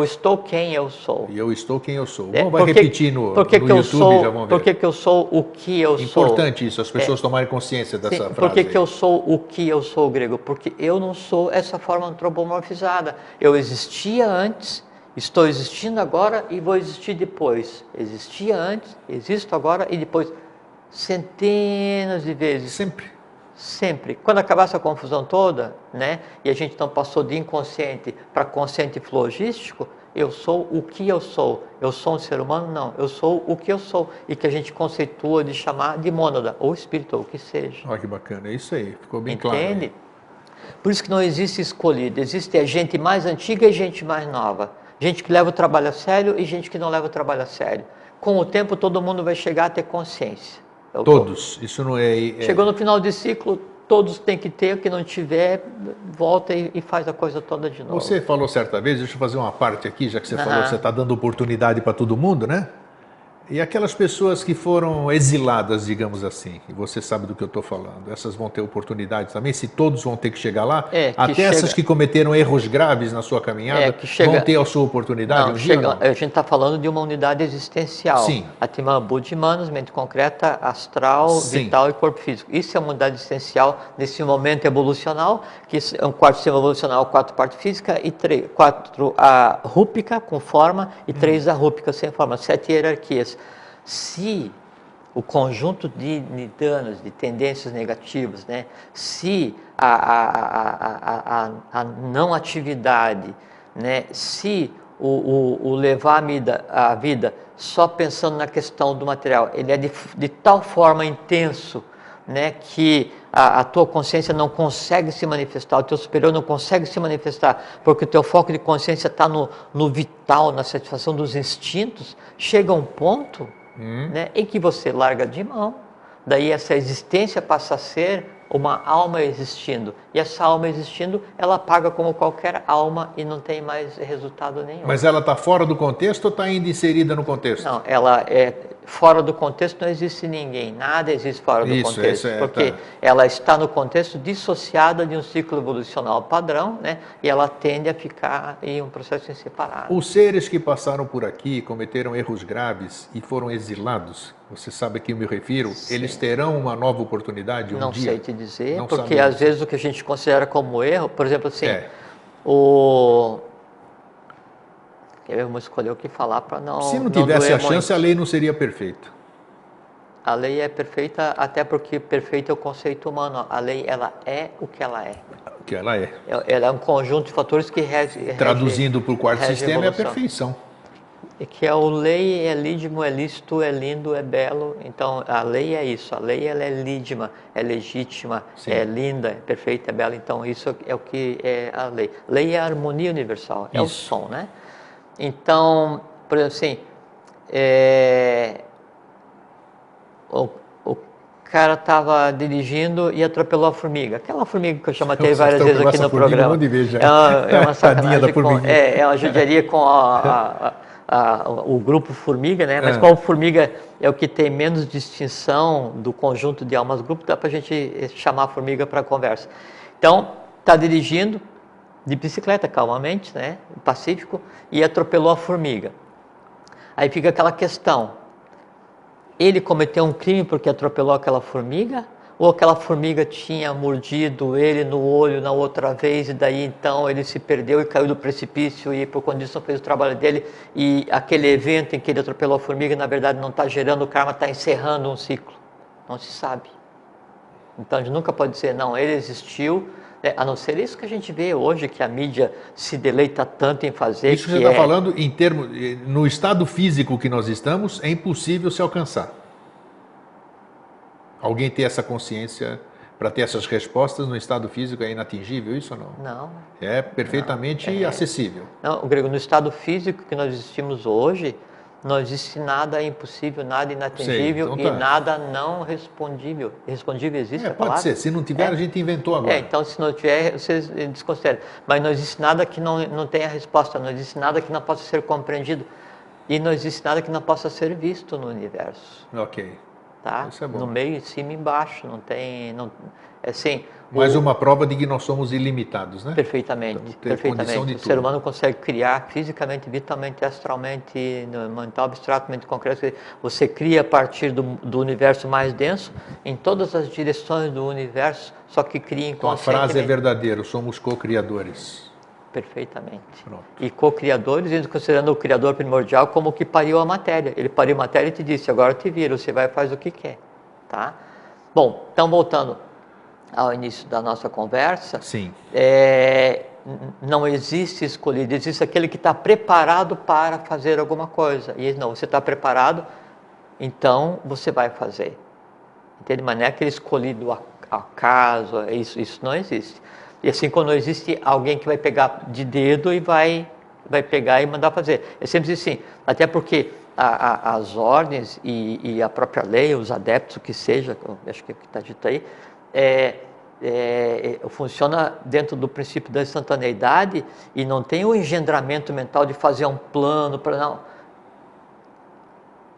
estou quem eu sou. E eu estou quem eu sou. Vai repetir no YouTube, já vamos ver. Por que eu sou o que eu sou? Importante isso, as pessoas tomarem consciência dessa frase. Por que eu sou o que eu sou, grego? Porque eu não sou essa forma antropomorfizada. Eu existia antes, estou existindo agora e vou existir depois. Existia antes, existo agora e depois. Centenas de vezes. Sempre. Quando acabar essa confusão toda, né, e a gente então passou de inconsciente para consciente flogístico, eu sou o que eu sou. Eu sou um ser humano? Não. Eu sou o que eu sou. E que a gente conceitua de chamar de mônada, ou espírito, ou o que seja. Olha que bacana, é isso aí, ficou bem claro. Entende? Por isso que não existe escolhido. Existe a gente mais antiga e gente mais nova. Gente que leva o trabalho a sério e gente que não leva o trabalho a sério. Com o tempo, todo mundo vai chegar a ter consciência. Todos, isso não é... Chegou no final de ciclo, todos têm que ter, o que não tiver, volta e faz a coisa toda de novo. Você falou certa vez, deixa eu fazer uma parte aqui, já que você falou, você está dando oportunidade para todo mundo, né? E aquelas pessoas que foram exiladas, digamos assim, e você sabe do que eu estou falando, essas vão ter oportunidades também, se todos vão ter que chegar lá, essas que cometeram erros graves na sua caminhada, vão ter a sua oportunidade não, a gente está falando de uma unidade existencial. Sim. Atman Buddhi Manas, mente concreta, astral, vital e corpo físico. Isso é uma unidade existencial nesse momento evolucional, que é um quarto sistema evolucional, 4 parte física, e 4 rúpica com forma, e 3 arrúpica sem forma, 7 hierarquias. Se o conjunto de danos, de tendências negativas, né, se a não atividade, né, se o levar a vida só pensando na questão do material, ele é de tal forma intenso, né, que a tua consciência não consegue se manifestar, o teu superior não consegue se manifestar, porque o teu foco de consciência está no vital, na satisfação dos instintos, chega a um ponto né, em que você larga de mão, daí essa existência passa a ser uma alma existindo, e essa alma existindo, ela paga como qualquer alma e não tem mais resultado nenhum. Mas ela está fora do contexto ou está ainda inserida no contexto? Não, ela é fora do contexto, não existe ninguém, nada existe fora do contexto, porque ela está no contexto dissociada de um ciclo evolucional padrão, né, e ela tende a ficar em um processo em separado. Os seres que passaram por aqui, cometeram erros graves e foram exilados, você sabe a que eu me refiro, eles terão uma nova oportunidade um não dia? Não sei te dizer, não porque às vezes o que a gente considera como erro, por exemplo assim, vamos escolher o que falar para não... Se não tivesse a chance, a lei não seria perfeita. A lei é perfeita, até porque perfeito é o conceito humano. A lei, ela é o que ela é. O que ela é. Ela é um conjunto de fatores que rege... Traduzindo para o quarto sistema, é a perfeição. E que é o lei, é lídimo, é lícito, é lindo, é belo. Então, a lei é isso. A lei, ela é lídima, é legítima, é linda, é perfeita, é bela. Então, isso é o que é a lei. Lei é a harmonia universal, é o som, né? Então, por exemplo, assim, o cara estava dirigindo e atropelou a formiga. Aquela formiga que eu já matei várias vezes aqui no programa. É uma sacanagem, é uma judiaria com o grupo formiga, né? Mas como formiga é o que tem menos distinção do conjunto de almas grupo, dá para a gente chamar a formiga para conversa. Então, está dirigindo de bicicleta, calmamente, né? Pacífico, e atropelou a formiga. Aí fica aquela questão, ele cometeu um crime porque atropelou aquela formiga? Ou aquela formiga tinha mordido ele no olho na outra vez e daí então ele se perdeu e caiu do precipício e por condição fez o trabalho dele e aquele evento em que ele atropelou a formiga na verdade não está gerando karma, está encerrando um ciclo? Não se sabe. Então a gente nunca pode dizer, não, ele existiu, a não ser isso que a gente vê hoje, que a mídia se deleita tanto em fazer. Isso que você está falando, em termos, no estado físico que nós estamos, é impossível se alcançar. Alguém ter essa consciência para ter essas respostas no estado físico é inatingível, isso ou não? Não. É perfeitamente acessível. Não, Grego, no estado físico que nós existimos hoje, Não existe nada impossível, nada inatingível. Sei, então e nada não respondível. Respondível existe a palavra? Pode ser. Se não tiver, a gente inventou agora. Então se não tiver, vocês desconsideram. Mas não existe nada que não tenha resposta, não existe nada que não possa ser compreendido. E não existe nada que não possa ser visto no universo. Ok. Tá? Isso é bom. No meio, em cima e embaixo. Não tem... assim, Mais uma prova de que nós somos ilimitados, né? Perfeitamente, Então, ter perfeitamente. condição de O tudo. ser humano consegue criar fisicamente, vitalmente, astralmente, mental, abstratamente, concreto. Você cria a partir do universo mais denso, em todas as direções do universo, só que cria Então a inconscientemente. frase é verdadeira, somos co-criadores. Perfeitamente. Pronto. E co-criadores, indo considerando o criador primordial como o que pariu a matéria. Ele pariu a matéria e te disse, agora te vira, você vai e faz o que quer. Tá? Bom, então voltando ao início da nossa conversa, Sim. Não existe escolhido, existe aquele que está preparado para fazer alguma coisa. E não, você está preparado, então você vai fazer. Entende? Mas não é aquele escolhido acaso, isso não existe. E assim, quando existe alguém que vai pegar de dedo e vai pegar e mandar fazer. É sempre assim, até porque as ordens e a própria lei, os adeptos, o que seja, acho que está dito aí, funciona dentro do princípio da instantaneidade e não tem o engendramento mental de fazer um plano para não.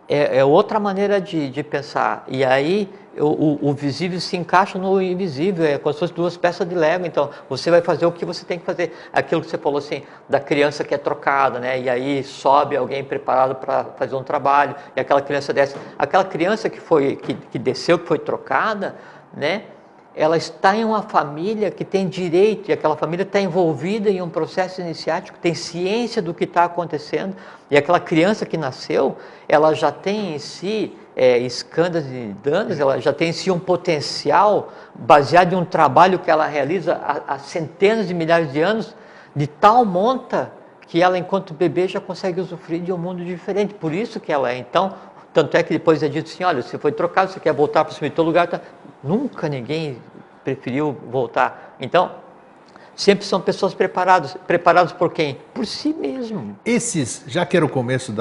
É outra maneira de pensar. E aí o visível se encaixa no invisível, é como se fossem duas peças de Lego. Então você vai fazer o que você tem que fazer. Aquilo que você falou assim, da criança que é trocada, né? E aí sobe alguém preparado para fazer um trabalho, e aquela criança desce. Aquela criança que desceu, que foi trocada, né? Ela está em uma família que tem direito, e aquela família está envolvida em um processo iniciático, tem ciência do que está acontecendo, e aquela criança que nasceu, ela já tem em si escândalos e danos, ela já tem em si um potencial baseado em um trabalho que ela realiza há centenas de milhares de anos, de tal monta que ela, enquanto bebê, já consegue usufruir de um mundo diferente. Por isso que ela é. Então, tanto é que depois é dito assim, olha, você foi trocado, você quer voltar para o seu lugar, tá? Nunca ninguém preferiu voltar. Então, sempre são pessoas preparadas. Preparadas por quem? Por si mesmo. Esses, já que era o começo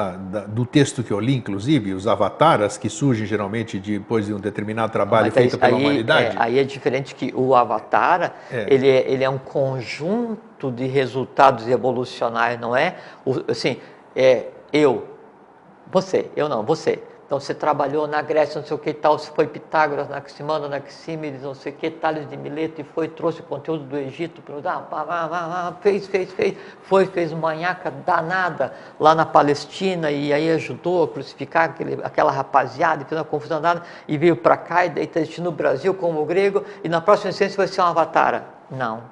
do texto que eu li, inclusive, os avataras, que surgem geralmente depois de um determinado trabalho feito pela humanidade. Aí é diferente que o avatar, ele é um conjunto de resultados evolucionários, não é? Assim, você. Então você trabalhou na Grécia, não sei o que e tal, você foi Pitágoras, Anaximandro, Anaxímenes, não sei o que, Tales de Mileto, e trouxe o conteúdo do Egito, fez uma manhaca danada lá na Palestina, e aí ajudou a crucificar aquela rapaziada, e fez uma confusão danada, e veio para cá, e daí está assistindo no Brasil como grego, e na próxima instância vai ser um avatar. Não,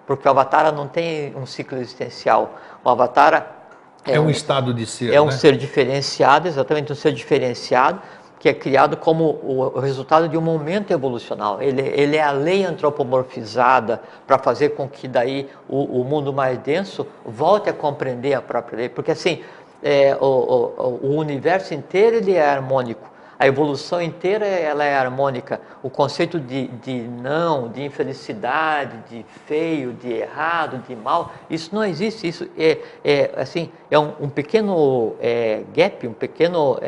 porque o avatar não tem um ciclo existencial. O avatar é um estado de ser. É um ser diferenciado, exatamente um ser diferenciado, que é criado como o resultado de um momento evolucional. Ele é a lei antropomorfizada para fazer com que daí o mundo mais denso volte a compreender a própria lei. Porque assim, o universo inteiro ele é harmônico. A evolução inteira ela é harmônica. O conceito de não, de infelicidade, de feio, de errado, de mal, isso não existe. Isso é um pequeno gap, um pequeno,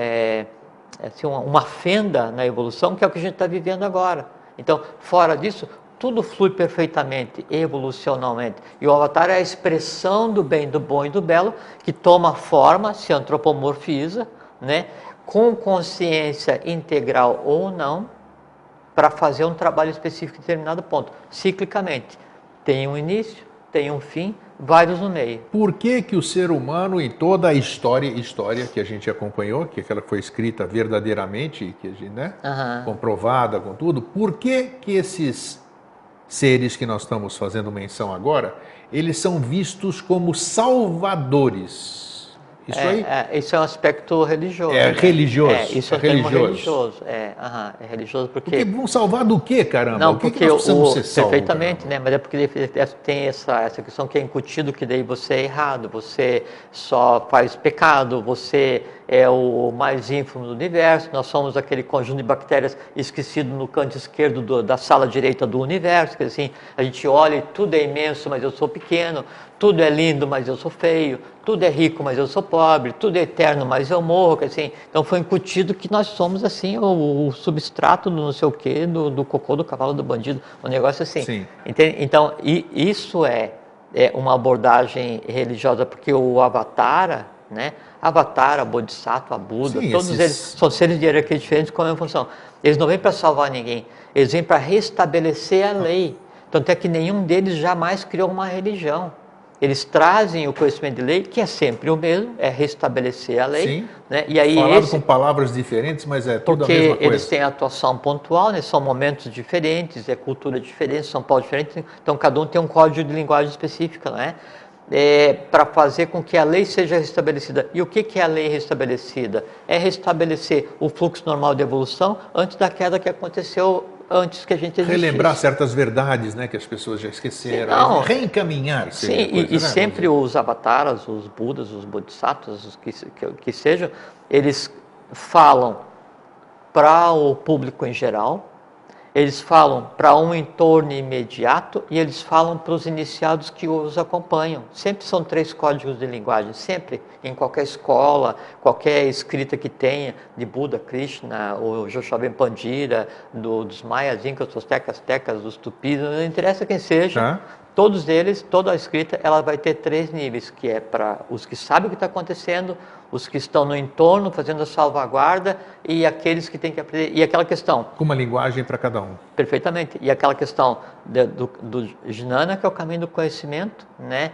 uma fenda na evolução, que é o que a gente está vivendo agora. Então, fora disso, tudo flui perfeitamente, evolucionalmente. E o avatar é a expressão do bem, do bom e do belo, que toma forma, se antropomorfiza, né? Com consciência integral ou não, para fazer um trabalho específico em determinado ponto, ciclicamente. Tem um início, tem um fim, vários no meio. Por que o ser humano, em toda a história que a gente acompanhou, que aquela foi escrita verdadeiramente, que a gente, né, comprovada com tudo, por que esses seres que nós estamos fazendo menção agora, eles são vistos como salvadores? Isso é um aspecto religioso. É, né? Religioso. Isso é religioso. É religioso porque vão salvar do quê, caramba? Não, o que porque nós precisamos ser salvos? Perfeitamente, caramba? Né? Mas é porque tem essa questão que é incutido, que daí você é errado, você só faz pecado, você é o mais ínfimo do universo, nós somos aquele conjunto de bactérias esquecido no canto esquerdo da sala direita do universo, que assim, a gente olha e tudo é imenso, mas eu sou pequeno, tudo é lindo, mas eu sou feio, tudo é rico, mas eu sou pobre, tudo é eterno, mas eu morro, assim. Então foi incutido que nós somos assim, o substrato do não sei o quê, do cocô do cavalo do bandido, um negócio assim. Sim. Entende? Então, isso é uma abordagem religiosa, porque o Avatara, né? Avatara, Bodhisattva, Buda, Sim, todos eles são seres de hierarquia diferentes com a mesma função. Eles não vêm para salvar ninguém, eles vêm para restabelecer a lei. Tanto é que nenhum deles jamais criou uma religião. Eles trazem o conhecimento de lei, que é sempre o mesmo, é restabelecer a lei. Sim. Né? E aí Falado com palavras diferentes, mas é tudo a mesma coisa. Porque eles têm atuação pontual, né? São momentos diferentes, é cultura diferente, são pautas diferentes, então cada um tem um código de linguagem específica, não é? Para fazer com que a lei seja restabelecida. E o que é a lei restabelecida? É restabelecer o fluxo normal de evolução antes da queda que aconteceu antes que a gente existisse. Relembrar certas verdades, né, que as pessoas já esqueceram. Não, reencaminhar. Sim, coisa, e sempre os avataras, os budas, os bodhisattvas, os que sejam, eles falam para o público em geral, eles falam para um entorno imediato e eles falam para os iniciados que os acompanham. Sempre são 3 códigos de linguagem, sempre, em qualquer escola, qualquer escrita que tenha, de Buda, Krishna, o Joshuaben Pandira, dos maias, incas, dos tecas, dos tupis, não interessa quem seja, todos eles, toda a escrita, ela vai ter 3 níveis, que é para os que sabem o que está acontecendo, os que estão no entorno fazendo a salvaguarda e aqueles que têm que aprender. E aquela questão... Com uma linguagem para cada um. Perfeitamente. E aquela questão do Jnana, que é o caminho do conhecimento, né?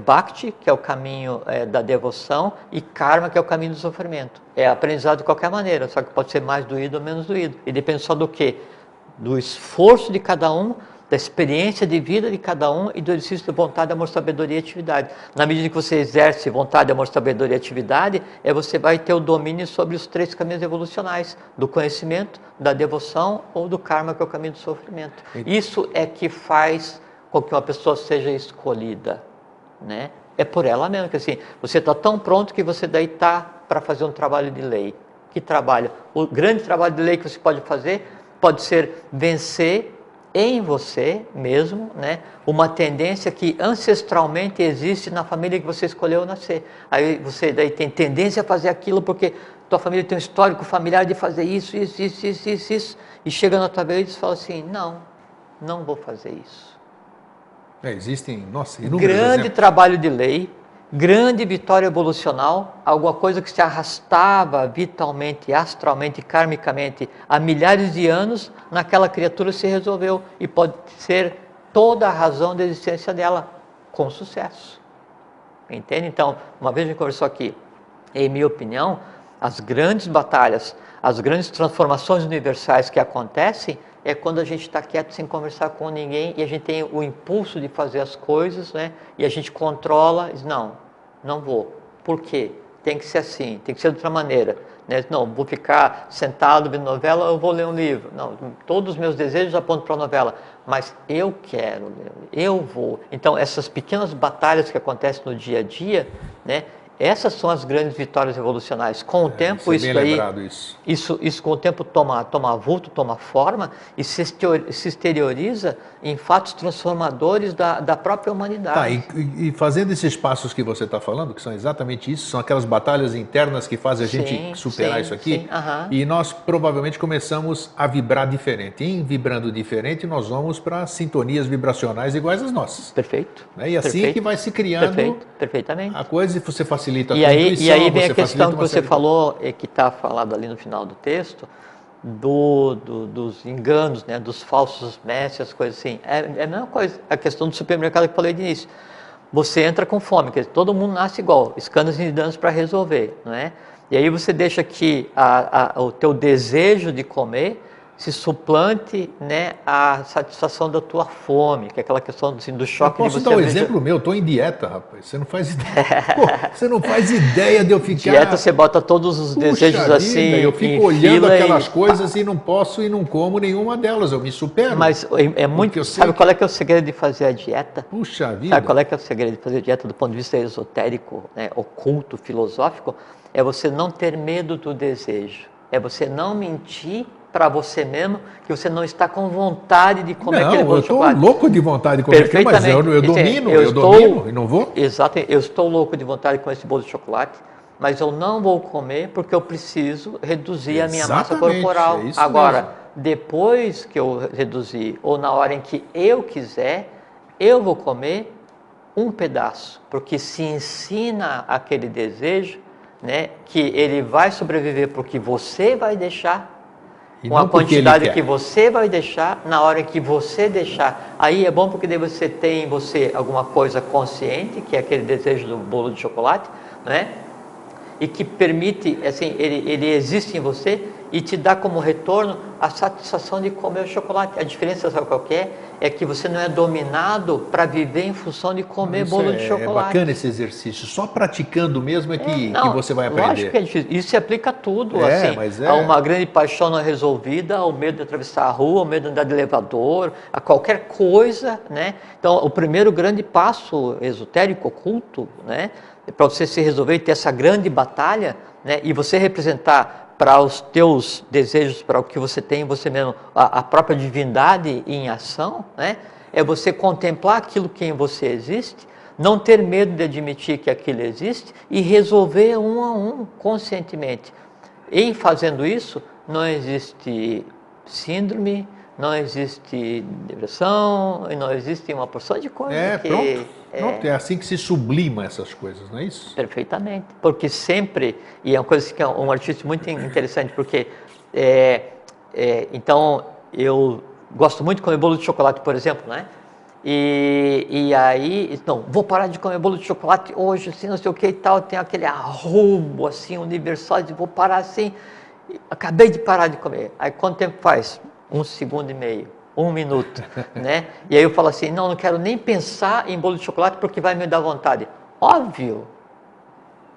Bhakti, que é o caminho da devoção, e Karma, que é o caminho do sofrimento. É aprendizado de qualquer maneira, só que pode ser mais doído ou menos doído. E depende só do quê? Do esforço de cada um, da experiência de vida de cada um e do exercício de vontade, amor, sabedoria e atividade. Na medida que você exerce vontade, amor, sabedoria e atividade, você vai ter o domínio sobre os 3 caminhos evolucionais, do conhecimento, da devoção ou do karma, que é o caminho do sofrimento. Isso é que faz com que uma pessoa seja escolhida, né? É por ela mesma, que assim, você está tão pronto que você daí está para fazer um trabalho de lei. Que trabalho? O grande trabalho de lei que você pode fazer pode ser vencer em você mesmo, né, uma tendência que ancestralmente existe na família que você escolheu nascer. Aí você daí tem tendência a fazer aquilo porque tua família tem um histórico familiar de fazer isso, e chega na tua vez e fala assim, não vou fazer isso. Existem, nossa, inúmeros grande exemplos. Trabalho de lei, grande vitória evolucional, alguma coisa que se arrastava vitalmente, astralmente, karmicamente há milhares de anos, naquela criatura se resolveu e pode ser toda a razão da existência dela, com sucesso. Entende? Então, uma vez a gente conversou aqui, em minha opinião, as grandes batalhas, as grandes transformações universais que acontecem é quando a gente está quieto sem conversar com ninguém e a gente tem o impulso de fazer as coisas, né? E a gente controla, diz, não vou. Por quê? Tem que ser assim, tem que ser de outra maneira. Né? Não, vou ficar sentado vendo novela, eu vou ler um livro. Não, todos os meus desejos apontam para a novela, mas eu quero ler, eu vou. Então, essas pequenas batalhas que acontecem no dia a dia, né? Essas são as grandes vitórias revolucionárias. Com o tempo, isso com o tempo toma vulto, toma forma e se exterioriza em fatos transformadores da própria humanidade. E fazendo esses passos que você está falando, que são exatamente isso, são aquelas batalhas internas que fazem a gente superar isso aqui, e nós provavelmente começamos a vibrar diferente. Em vibrando diferente, nós vamos para sintonias vibracionais iguais às nossas. Perfeito. Né? E assim que vai se criando perfeitamente. A coisa, e você facilita a intuição. E aí vem a questão que você falou, que está falado ali no final do texto, dos enganos, né, dos falsos mestres, as coisas assim. É a mesma coisa, a questão do supermercado que eu falei de início. Você entra com fome, quer dizer, todo mundo nasce igual, escândalos e danos para resolver, não é? E aí você deixa que o teu desejo de comer se suplante, né, a satisfação da tua fome, que é aquela questão assim, do choque de você... Eu posso dar um exemplo meu, eu estou em dieta, rapaz, você não faz ideia. Pô, você não faz ideia de eu ficar... Dieta, você bota todos os desejos vida, assim, eu fico olhando aquelas coisas e não posso e não como nenhuma delas, eu me supero. Mas é muito... Sabe qual é que é o segredo de fazer a dieta? Puxa vida! Sabe qual é que é o segredo de fazer a dieta do ponto de vista esotérico, né, oculto, filosófico? é você não ter medo do desejo. É você não mentir para você mesmo que você não está com vontade de comer aquele bolo de chocolate. Eu estou louco de vontade de comer aquilo, mas eu domino e não vou. Exato, eu estou louco de vontade com esse bolo de chocolate, mas eu não vou comer porque eu preciso reduzir a minha massa corporal. Agora, depois que eu reduzir, ou na hora em que eu quiser, eu vou comer um pedaço, porque se ensina aquele desejo, né, que ele vai sobreviver porque você vai deixar, com a quantidade que você vai deixar, na hora que você deixar. Aí é bom porque daí você tem em você alguma coisa consciente, que é aquele desejo do bolo de chocolate, né? E que permite, assim, ele existe em você e te dá como retorno a satisfação de comer o chocolate. A diferença, sabe qual que é? É que você não é dominado para viver em função de comer bolo de chocolate. É bacana esse exercício. Só praticando mesmo que você vai aprender. Lógico que é difícil. Isso se aplica a tudo. A uma grande paixão não resolvida, ao medo de atravessar a rua, ao medo de andar de elevador, a qualquer coisa, né? Então, o primeiro grande passo esotérico, oculto, né? Para você se resolver e ter essa grande batalha, né? E você representar para os teus desejos, para o que você tem em você mesmo, a própria divindade em ação, né? É você contemplar aquilo que em você existe, não ter medo de admitir que aquilo existe e resolver um a um, conscientemente. Em fazendo isso, não existe síndrome, não existe depressão, não existe uma porção de coisas Pronto, é assim que se sublima essas coisas, não é isso? Perfeitamente, porque sempre, e é uma coisa que é um artista muito interessante, porque, então, eu gosto muito de comer bolo de chocolate, por exemplo, né? E aí, não, vou parar de comer bolo de chocolate hoje, assim, não sei o que e tal, tem aquele arrobo, assim, universal, de vou parar assim, acabei de parar de comer. Aí, quanto tempo faz? 1,5 segundos, 1 minuto, né? E aí eu falo assim, não quero nem pensar em bolo de chocolate porque vai me dar vontade. Óbvio.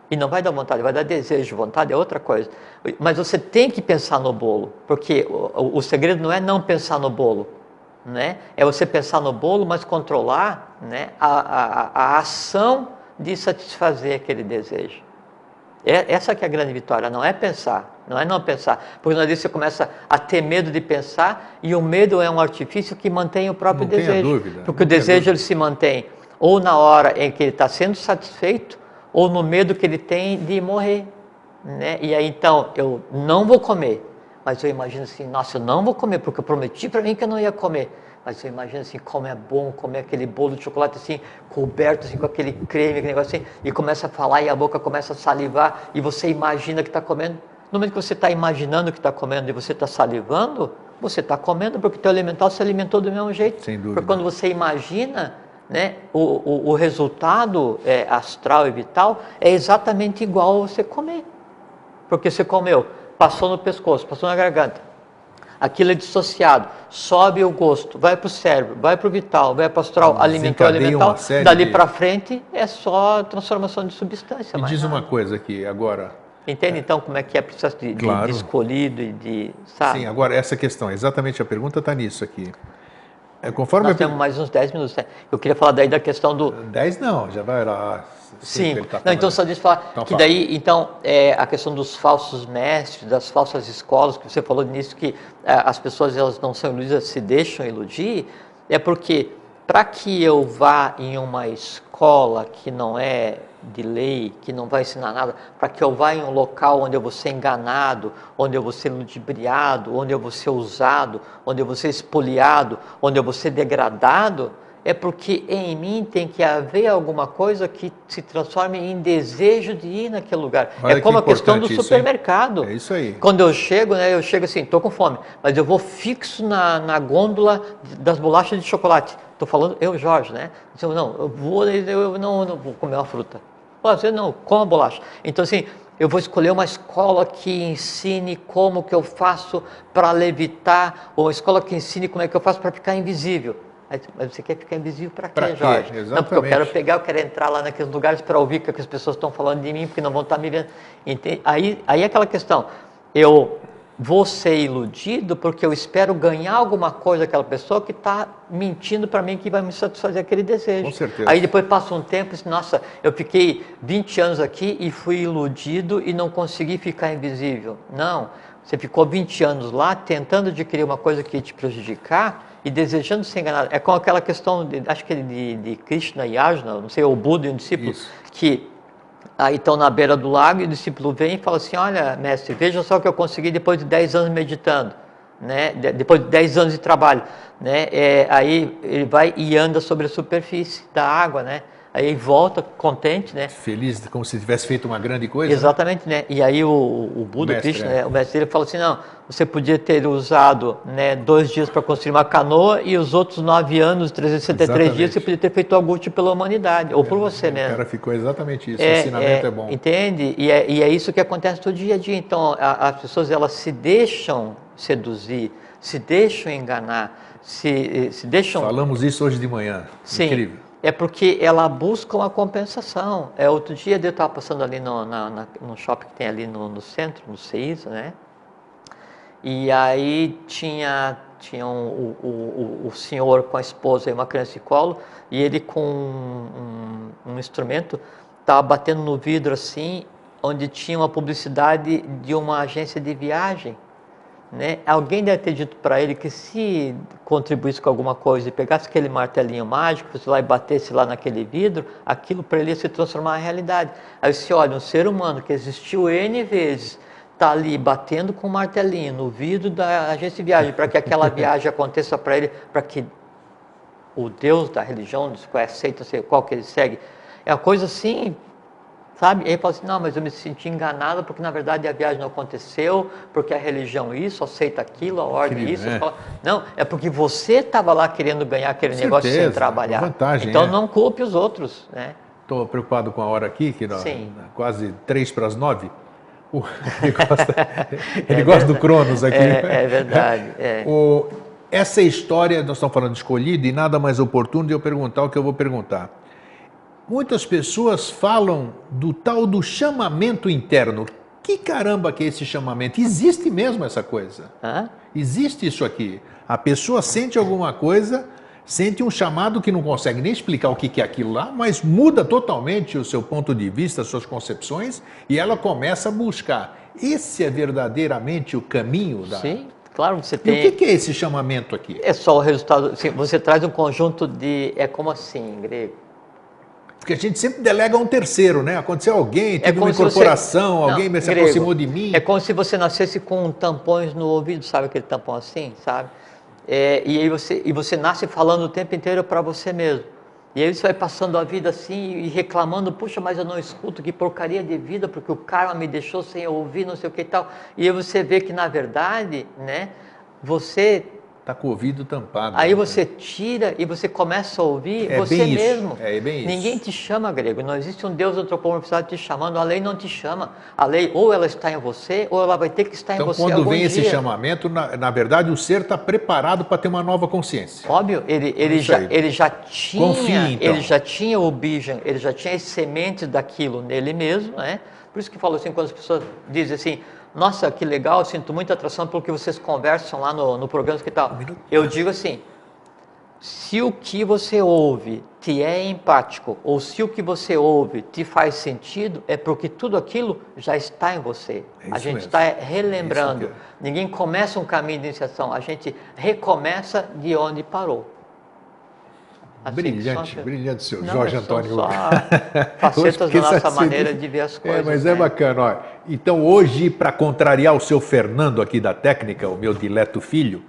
E não vai dar vontade, vai dar desejo, vontade é outra coisa. Mas você tem que pensar no bolo, porque o segredo não é não pensar no bolo, né? É você pensar no bolo, mas controlar, né, a ação de satisfazer aquele desejo. Essa que é a grande vitória, não é pensar, não é não pensar. Porque às vezes você começa a ter medo de pensar e o medo é um artifício que mantém o próprio desejo. Não tenha dúvida. Porque o desejo ele se mantém ou na hora em que ele está sendo satisfeito ou no medo que ele tem de morrer, né? E aí então, eu não vou comer, mas eu imagino assim, nossa, eu não vou comer porque eu prometi para mim que eu não ia comer. Mas eu imagino assim, como é bom comer aquele bolo de chocolate assim, coberto assim com aquele creme, aquele negócio assim, e começa a falar e a boca começa a salivar e você imagina que está comendo. No momento que você está imaginando que está comendo e você está salivando, você está comendo porque o teu elemental se alimentou do mesmo jeito. Sem dúvida. Porque quando você imagina, né, o resultado astral e vital é exatamente igual a você comer. Porque você comeu, passou no pescoço, passou na garganta. Aquilo é dissociado, sobe o gosto, vai para o cérebro, vai para o vital, vai para o astral, alimentou o elemental, dali para frente é só transformação de substância. Me diz uma coisa aqui agora. Entende então como é que é o processo de escolhido e de... Sabe? Sim, agora essa questão, exatamente a pergunta está nisso aqui. Conforme nós temos mais uns 10 minutos. Né? Eu queria falar daí da questão do... 10 não, já vai lá. Sim, não, então só deixa eu falar então, que daí, então, a questão dos falsos mestres, das falsas escolas, que você falou nisso, que as pessoas elas não são iludidas, se deixam iludir, é porque para que eu vá em uma escola que não é de lei, que não vai ensinar nada, para que eu vá em um local onde eu vou ser enganado, onde eu vou ser ludibriado, onde eu vou ser usado, onde eu vou ser espoliado, onde eu vou ser degradado, é porque em mim tem que haver alguma coisa que se transforme em desejo de ir naquele lugar. Olha, é como a questão do supermercado. É isso aí. Quando eu chego, né, eu chego assim, estou com fome, mas eu vou fixo na gôndola das bolachas de chocolate. Estou falando, eu, Jorge, né? Então, não, eu não vou comer uma fruta. Você não, coma bolacha. Então, assim, eu vou escolher uma escola que ensine como que eu faço para levitar, ou uma escola que ensine como é que eu faço para ficar invisível. Mas você quer ficar invisível para quê, Jorge? Exatamente. Não, porque eu quero entrar lá naqueles lugares para ouvir o que as pessoas estão falando de mim, porque não vão estar me vendo. Aí é aquela questão, eu vou ser iludido porque eu espero ganhar alguma coisa daquela pessoa que está mentindo para mim que vai me satisfazer aquele desejo. Com certeza. Aí depois passa um tempo e diz, nossa, eu fiquei 20 anos aqui e fui iludido e não consegui ficar invisível. Não, você ficou 20 anos lá tentando adquirir uma coisa que ia te prejudicar e desejando ser enganado. É com aquela questão, acho que de Krishna e Arjuna, não sei, o Buda e um discípulo, Isso. que aí estão na beira do lago e o discípulo vem e fala assim, olha, mestre, veja só o que eu consegui depois de 10 anos meditando, né? Depois de 10 anos de trabalho. Né? Aí ele vai e anda sobre a superfície da água, né? Aí volta contente, né? Feliz, como se tivesse feito uma grande coisa. Exatamente, né? E aí o Buda, o Krishna, né? O mestre dele fala assim, não, você podia ter usado, né, 2 dias para construir uma canoa e os outros 9 anos, 363 dias, você podia ter feito algo útil pela humanidade, ou por você mesmo. O cara ficou exatamente isso, o ensinamento é bom. Entende? E é isso que acontece todo dia a dia. Então, as pessoas, elas se deixam seduzir, se deixam enganar, se deixam... Falamos isso hoje de manhã. Sim. Incrível. É porque ela busca uma compensação. Outro dia eu estava passando ali no shopping que tem ali no centro, no CEISA, né? E aí tinha o senhor com a esposa e uma criança de colo, e ele com um instrumento estava batendo no vidro assim, onde tinha uma publicidade de uma agência de viagem. Né? Alguém deve ter dito para ele que se contribuísse com alguma coisa e pegasse aquele martelinho mágico, fosse lá e batesse lá naquele vidro, aquilo para ele ia se transformar em realidade. Aí você olha, um ser humano que existiu N vezes, está ali batendo com um martelinho no vidro da agência de viagem para que aquela viagem aconteça para ele, para que o Deus da religião, qual é a seita, qual que ele segue, é uma coisa assim... Sabe? E aí fala assim, não, mas eu me senti enganado porque na verdade a viagem não aconteceu, porque a religião isso, aceita aquilo, a ordem isso. Fala, não, é porque você estava lá querendo ganhar aquele negócio sem trabalhar. Vantagem, então não culpe os outros. Né? Estou preocupado com a hora aqui, que nós, quase 8:55. Ele gosta do Cronos aqui. É verdade. Essa história, nós estamos falando de escolhido e nada mais oportuno de eu perguntar o que eu vou perguntar. Muitas pessoas falam do tal do chamamento interno. Que caramba que é esse chamamento? Existe mesmo essa coisa? Existe isso aqui. A pessoa sente alguma coisa, sente um chamado que não consegue nem explicar o que é aquilo lá, mas muda totalmente o seu ponto de vista, as suas concepções, e ela começa a buscar. Esse é verdadeiramente o caminho da... Sim, claro, você tem... E o que é esse chamamento aqui? É só o resultado... Você traz um conjunto de... É como assim, em grego? Porque a gente sempre delega a um terceiro, né? Aconteceu alguém, teve uma incorporação, alguém se aproximou de mim. É como se você nascesse com tampões no ouvido, sabe aquele tampão assim, sabe? E aí você nasce falando o tempo inteiro para você mesmo. E aí você vai passando a vida assim e reclamando, puxa, mas eu não escuto, que porcaria de vida, porque o karma me deixou sem ouvir, não sei o que e tal. E aí você vê que, na verdade, né, você... Está com o ouvido tampado. Aí você tira e você começa a ouvir você mesmo. É bem isso. Ninguém te chama, grego. Não existe um Deus antropomorfizado te chamando. A lei não te chama. A lei ou ela está em você ou ela vai ter que estar em você algum dia. Então, quando vem esse chamamento, na verdade, o ser está preparado para ter uma nova consciência. Óbvio, ele já tinha... Confia, então. Ele já tinha o bijan, ele já tinha as sementes daquilo nele mesmo, né? Por isso que falo assim, quando as pessoas dizem assim... Nossa, que legal, sinto muita atração pelo que vocês conversam lá no programa que tal. Eu digo assim, se o que você ouve te é empático, ou se o que você ouve te faz sentido, é porque tudo aquilo já está em você. A gente está relembrando. Ninguém começa um caminho de iniciação, a gente recomeça de onde parou. Assim, brilhante, seu não, Jorge Antônio. Só facetas da nossa maneira de ver as coisas. Mas é bacana. Ó. Então, hoje, para contrariar o seu Fernando aqui da técnica, o meu dileto filho,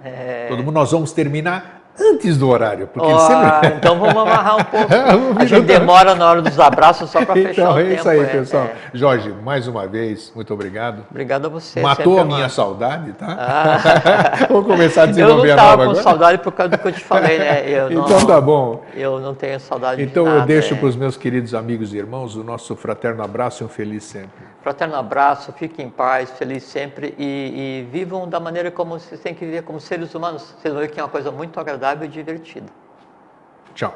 todo mundo, nós vamos terminar antes do horário. Porque sempre... Então vamos amarrar um pouco. A gente demora na hora dos abraços só para fechar o tempo. Então, é isso aí, pessoal. Jorge, mais uma vez, muito obrigado. Obrigado a você. Matou a minha saudade, tá? Vou começar a desenvolver a nova agora. Eu não estava com saudade por causa do que eu te falei, né? Então tá bom. Eu não tenho saudade então de nada. Eu deixo para os meus queridos amigos e irmãos o nosso fraterno abraço e um feliz sempre. Fraterno abraço, fiquem em paz, feliz sempre e vivam da maneira como vocês têm que viver como seres humanos. Vocês vão ver que é uma coisa muito agradável e divertida. Tchau.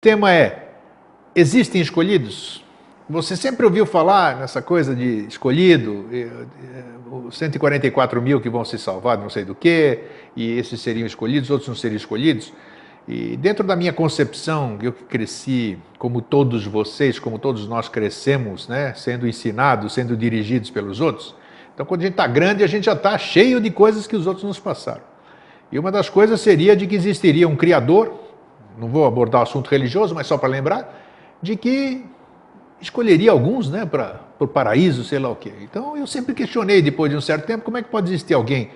tema é: existem escolhidos? Você sempre ouviu falar nessa coisa de escolhido, os 144 mil que vão ser salvados, não sei do que, e esses seriam escolhidos, outros não seriam escolhidos. E dentro da minha concepção, eu que cresci, como todos vocês, como todos nós crescemos, né, sendo ensinados, sendo dirigidos pelos outros. Então, quando a gente está grande, a gente já está cheio de coisas que os outros nos passaram. E uma das coisas seria de que existiria um Criador, não vou abordar o assunto religioso, mas só para lembrar, de que escolheria alguns, né, para o paraíso, sei lá o quê. Então, eu sempre questionei, depois de um certo tempo, como é que pode existir alguém,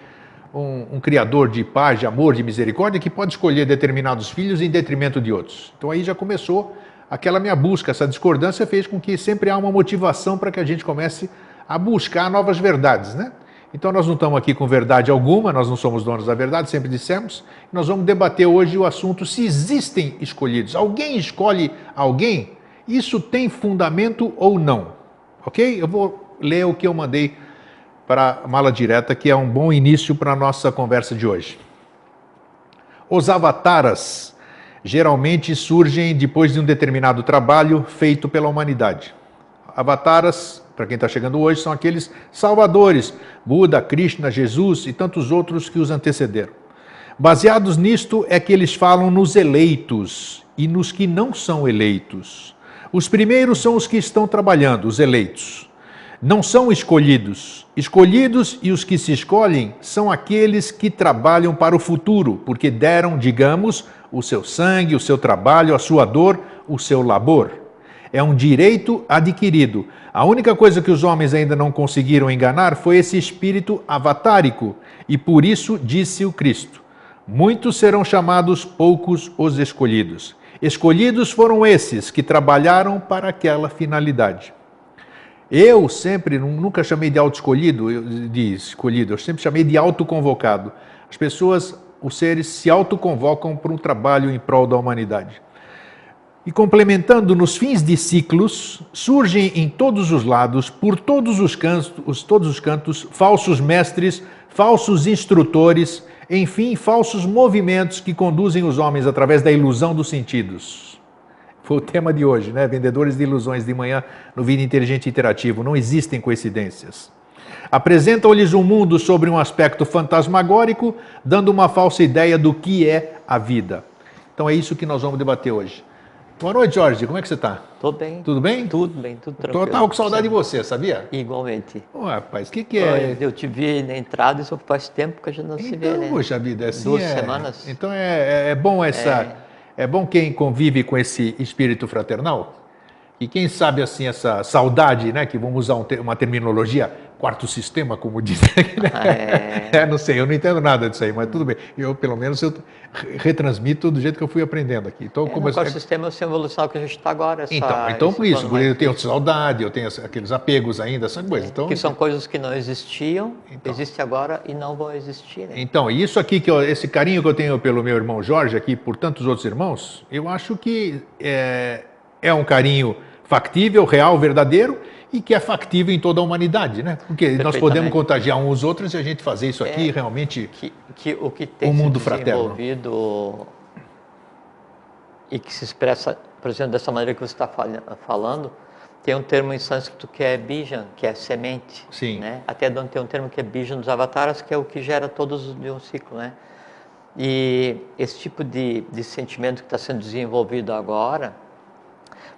um criador de paz, de amor, de misericórdia, que pode escolher determinados filhos em detrimento de outros. Então aí já começou aquela minha busca, essa discordância fez com que sempre há uma motivação para que a gente comece a buscar novas verdades, né? Então nós não estamos aqui com verdade alguma, nós não somos donos da verdade, sempre dissemos. Nós vamos debater hoje o assunto se existem escolhidos. Alguém escolhe alguém? Isso tem fundamento ou não? Ok? Eu vou ler o que eu mandei para a mala direta, que é um bom início para a nossa conversa de hoje. Os avataras geralmente surgem depois de um determinado trabalho feito pela humanidade. Avataras, para quem está chegando hoje, são aqueles salvadores, Buda, Krishna, Jesus e tantos outros que os antecederam. Baseados nisto é que eles falam nos eleitos e nos que não são eleitos. Os primeiros são os que estão trabalhando, os eleitos. Não são escolhidos. Escolhidos e os que se escolhem são aqueles que trabalham para o futuro, porque deram, digamos, o seu sangue, o seu trabalho, a sua dor, o seu labor. É um direito adquirido. A única coisa que os homens ainda não conseguiram enganar foi esse espírito avatárico, e por isso disse o Cristo: muitos serão chamados, poucos os escolhidos. Escolhidos foram esses que trabalharam para aquela finalidade. Eu sempre, nunca chamei de auto-escolhido, eu sempre chamei de autoconvocado. As pessoas, os seres, se autoconvocam para um trabalho em prol da humanidade. E complementando, nos fins de ciclos, surgem em todos os lados, por todos os cantos, falsos mestres, falsos instrutores, enfim, falsos movimentos que conduzem os homens através da ilusão dos sentidos. Foi o tema de hoje, né? Vendedores de ilusões de manhã no Vida Inteligente Interativo. Não existem coincidências. Apresentam-lhes um mundo sobre um aspecto fantasmagórico, dando uma falsa ideia do que é a vida. Então é isso que nós vamos debater hoje. Boa noite, Jorge. Como é que você está? Tô bem. Tudo bem? Tudo bem, tudo tranquilo. Eu estava com saudade de você, sabia? Igualmente. Ô, rapaz, o que é? Eu te vi na entrada, isso faz tempo que a gente não se vê, né? Poxa vida, assim 2 semanas. Então é bom essa... É bom quem convive com esse espírito fraternal, e quem sabe assim essa saudade, né, que vamos usar uma terminologia, quarto sistema, como dizem, né? Não sei, eu não entendo nada disso aí, mas tudo bem. Eu, pelo menos, eu retransmito do jeito que eu fui aprendendo aqui. Então, o quarto sistema é a evolução que a gente está agora. Então por isso, eu tenho saudade, eu tenho aqueles apegos ainda, essa coisa. Então, que são coisas que não existiam, existem agora e não vão existir. Né? Então, isso aqui, esse carinho que eu tenho pelo meu irmão Jorge aqui, por tantos outros irmãos, eu acho que é um carinho factível, real, verdadeiro, e que é factível em toda a humanidade, né? Porque nós podemos contagiar uns aos outros e a gente fazer isso aqui realmente o que tem um mundo desenvolvido e que se expressa, por exemplo, dessa maneira que você está falando, tem um termo em sânscrito que é bijan, que é semente. Sim. Né? Até tem um termo que é bijan dos avataras, que é o que gera todos de um ciclo, né? E esse tipo de sentimento que está sendo desenvolvido agora,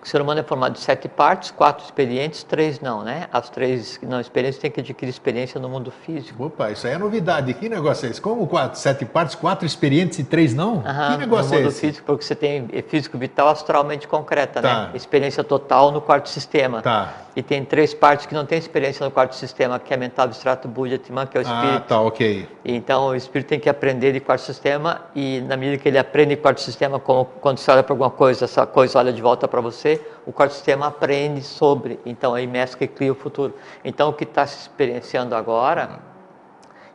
o ser humano é formado de 7 partes, 4 experientes, 3 não, né? As 3 não experientes têm que adquirir experiência no mundo físico. Opa, isso aí é novidade. Que negócio é esse? Como 7 partes, 4 experientes e 3 não? Que negócio é esse? No mundo físico, porque você tem físico vital astralmente concreta, né? Experiência total no quarto sistema. E tem 3 partes que não tem experiência no quarto sistema, que é mental, abstrato, Buddha, Atman, que é o espírito. Ok. Então, o espírito tem que aprender de quarto sistema, e na medida que ele aprende de quarto sistema, como quando você olha para alguma coisa, essa coisa olha de volta para você, o quarto sistema aprende sobre, então aí mescla e cria o futuro. Então, o que está se experienciando agora,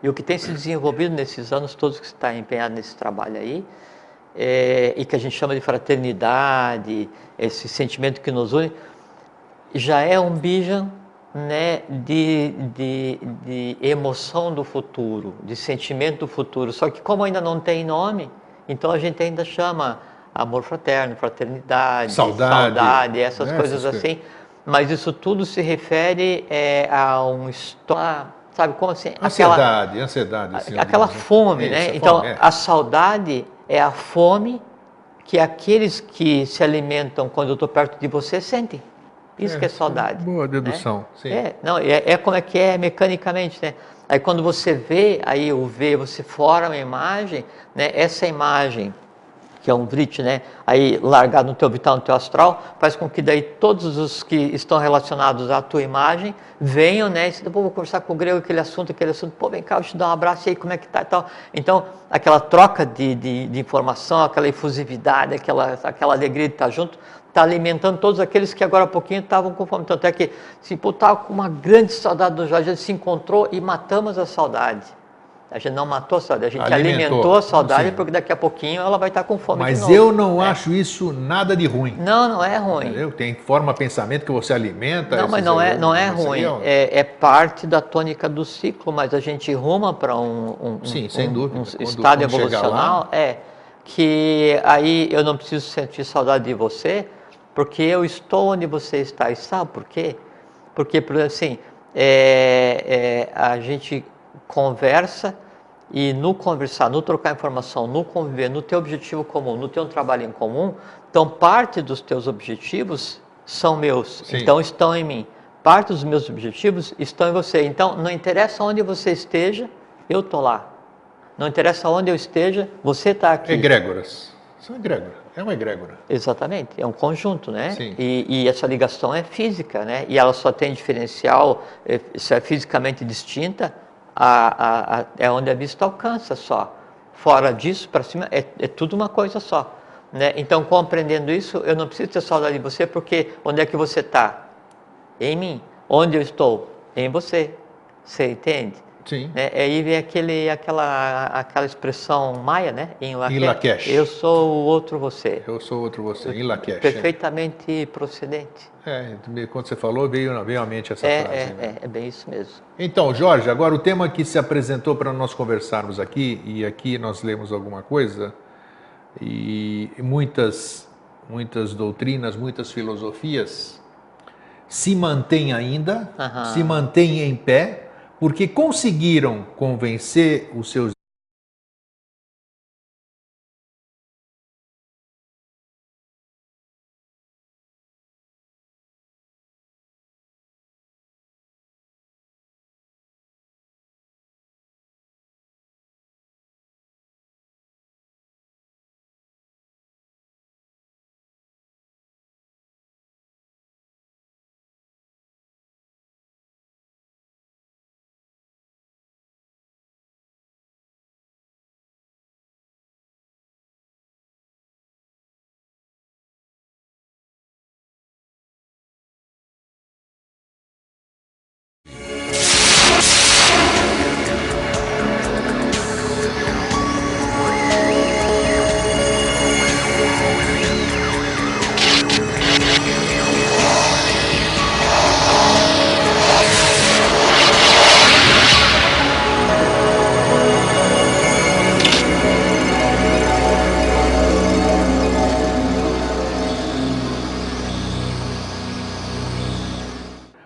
e o que tem se desenvolvido nesses anos todos que você está empenhado nesse trabalho aí, e que a gente chama de fraternidade, esse sentimento que nos une, já é um bijan, né, de emoção do futuro, de sentimento do futuro. Só que como ainda não tem nome, então a gente ainda chama amor fraterno, fraternidade, saudade, essas coisas assim. Mas isso tudo se refere a um estado, sabe como assim? Ansiedade, assim, aquela fome, isso, né? Então, a saudade é a fome que aqueles que se alimentam quando eu estou perto de você sentem. Isso que é saudade. Boa dedução, né? sim. Não, é como é que é mecanicamente, né? Aí quando você vê, aí o ver, você forma uma imagem, né? Essa imagem, que é um vrit, né? Aí largado no teu vital, no teu astral, faz com que daí todos os que estão relacionados à tua imagem venham, né? E você, pô, vou conversar com o grego aquele assunto, pô, vem cá, eu te dar um abraço, e aí como é que tá e tal. Então, aquela troca de informação, aquela efusividade, aquela alegria de estar junto, está alimentando todos aqueles que agora há pouquinho estavam com fome. Tanto é que, se estava com uma grande saudade do Jorge, a gente se encontrou e matamos a saudade. A gente não matou a saudade, a gente alimentou a saudade, porque daqui a pouquinho ela vai estar com fome de novo. Mas eu não acho isso nada de ruim. Não é ruim. Entendeu? Tem forma pensamento que você alimenta. Não, mas não é ruim. É parte da tônica do ciclo, mas a gente ruma para Sim, sem dúvida. Um estado evolucional. Que aí eu não preciso sentir saudade de você, porque eu estou onde você está. E sabe por quê? Porque, assim, a gente conversa, e no conversar, no trocar informação, no conviver, no teu objetivo comum, no teu trabalho em comum, então parte dos teus objetivos são meus, Sim. Então estão em mim. Parte dos meus objetivos estão em você. Então não interessa onde você esteja, eu estou lá. Não interessa onde eu esteja, você está aqui. Egrégoras. São egrégoras. É uma egrégora. Exatamente, é um conjunto, né? Sim. E essa ligação é física, né? E ela só tem diferencial, se é fisicamente distinta, é onde a vista alcança só. Fora disso, para cima, é tudo uma coisa só. Né? Então, compreendendo isso, eu não preciso ter saudade de você, porque onde é que você está? Em mim. Onde eu estou? Em você. Você entende? Sim. Aí vem aquela expressão maia, né? Em Lakesh. Eu sou o outro você. Eu sou outro você. Em Lakesh. Perfeitamente procedente. Quando você falou, veio à mente essa frase. É bem isso mesmo. Então, Jorge, agora o tema que se apresentou para nós conversarmos aqui, e aqui nós lemos alguma coisa, e muitas doutrinas, muitas filosofias se mantêm ainda, se mantêm em pé, porque conseguiram convencer os seus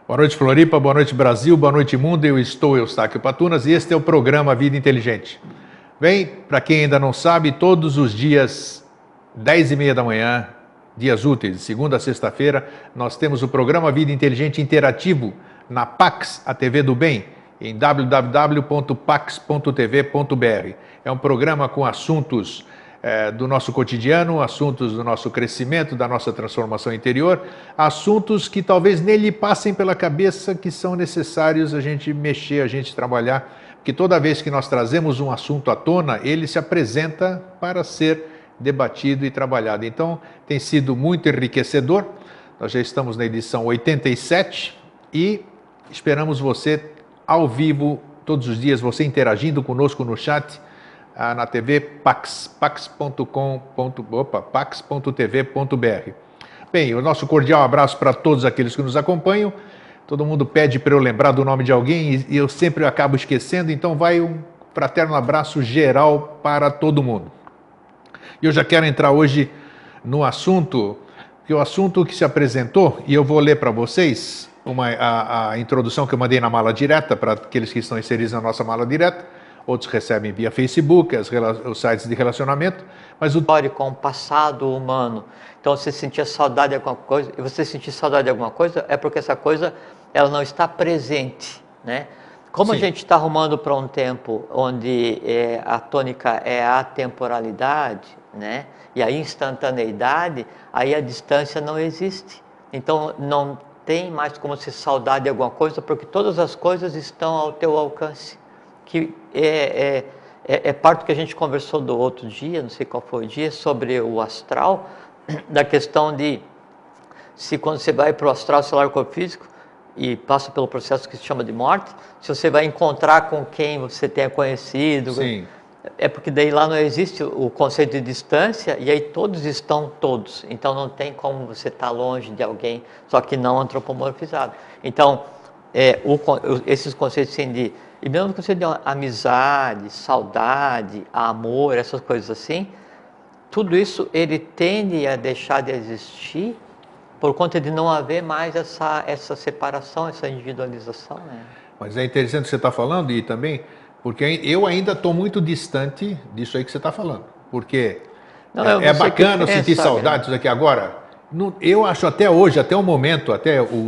Boa noite, Floripa, boa noite, Brasil, boa noite, mundo. Eu estou Eustáquio Patunas e este é o programa Vida Inteligente. Bem, para quem ainda não sabe, todos os dias, 10h30 da manhã, dias úteis, de segunda a sexta-feira, nós temos o programa Vida Inteligente Interativo na Pax, a TV do Bem, em www.pax.tv.br. É um programa com assuntos do nosso cotidiano, assuntos do nosso crescimento, da nossa transformação interior, assuntos que talvez nem lhe passem pela cabeça que são necessários a gente mexer, a gente trabalhar, porque toda vez que nós trazemos um assunto à tona, ele se apresenta para ser debatido e trabalhado. Então, tem sido muito enriquecedor. Nós já estamos na edição 87 e esperamos você ao vivo todos os dias, você interagindo conosco no chat, na TV Pax, pax.tv.br. Bem, o nosso cordial abraço para todos aqueles que nos acompanham. Todo mundo pede para eu lembrar do nome de alguém e eu sempre acabo esquecendo, então vai um fraterno abraço geral para todo mundo. E eu já quero entrar hoje no assunto, que o assunto que se apresentou, e eu vou ler para vocês a introdução que eu mandei na mala direta, para aqueles que estão inseridos na nossa mala direta, outros recebem via Facebook, os sites de relacionamento, mas o com o passado humano. Então você sentia saudade de alguma coisa, e você sentir saudade de alguma coisa é porque essa coisa ela não está presente, né? Como Sim. a gente está arrumando para um tempo onde a tônica é a temporalidade, né? E a instantaneidade, aí a distância não existe. Então não tem mais como ser saudade de alguma coisa, porque todas as coisas estão ao teu alcance. Que é parte do que a gente conversou do outro dia, não sei qual foi o dia, sobre o astral, da questão de se quando você vai para o astral, celular, corpo físico, e passa pelo processo que se chama de morte, se você vai encontrar com quem você tenha conhecido, Sim. é porque daí lá não existe o conceito de distância, e aí todos estão todos, então não tem como você estar longe de alguém, só que não antropomorfizado. Então, esses conceitos assim de, e mesmo o conceito de amizade, saudade, amor, essas coisas assim, tudo isso ele tende a deixar de existir por conta de não haver mais essa separação, essa individualização, né? Mas é interessante o que você está falando, e também, porque eu ainda estou muito distante disso aí que você está falando. Porque Não, é bacana eu pensa, sentir saudade disso aqui agora. Eu acho até hoje, até o momento,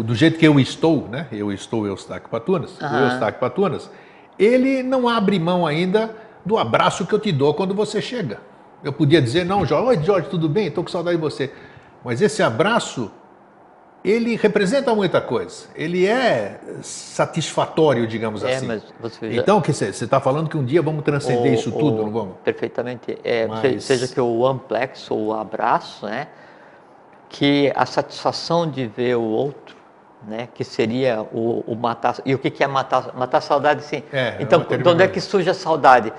do jeito que eu estou, né? Eu estou Eustáquio Patunas, o Eustáquio Patunas, ele não abre mão ainda do abraço que eu te dou quando você chega. Eu podia dizer, não, Jorge, oi Jorge, tudo bem? Estou com saudade de você. Mas esse abraço, ele representa muita coisa. Ele é satisfatório, digamos assim. Mas você já... Então, você está falando que um dia vamos transcender isso tudo, não vamos? Perfeitamente. Mas... Seja que o amplex ou o abraço, né? Que a satisfação de ver o outro, né? Que seria o matar. E o que é matar? Matar a saudade, sim. Então, de onde é que surge a saudade?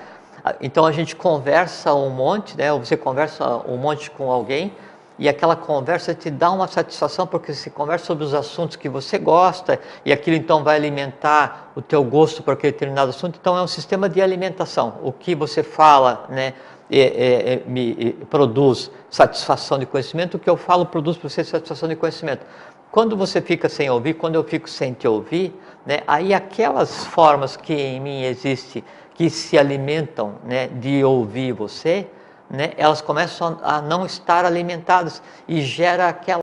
Então a gente conversa um monte, né? Ou você conversa um monte com alguém, e aquela conversa te dá uma satisfação, porque você conversa sobre os assuntos que você gosta, e aquilo então vai alimentar o teu gosto por aquele determinado assunto. Então é um sistema de alimentação. O que você fala, né, me produz satisfação de conhecimento, o que eu falo produz para você satisfação de conhecimento. Quando você fica sem ouvir, quando eu fico sem te ouvir, né, aí aquelas formas que em mim existem, que se alimentam, né, de ouvir você, né, elas começam a não estar alimentadas, e gera aquela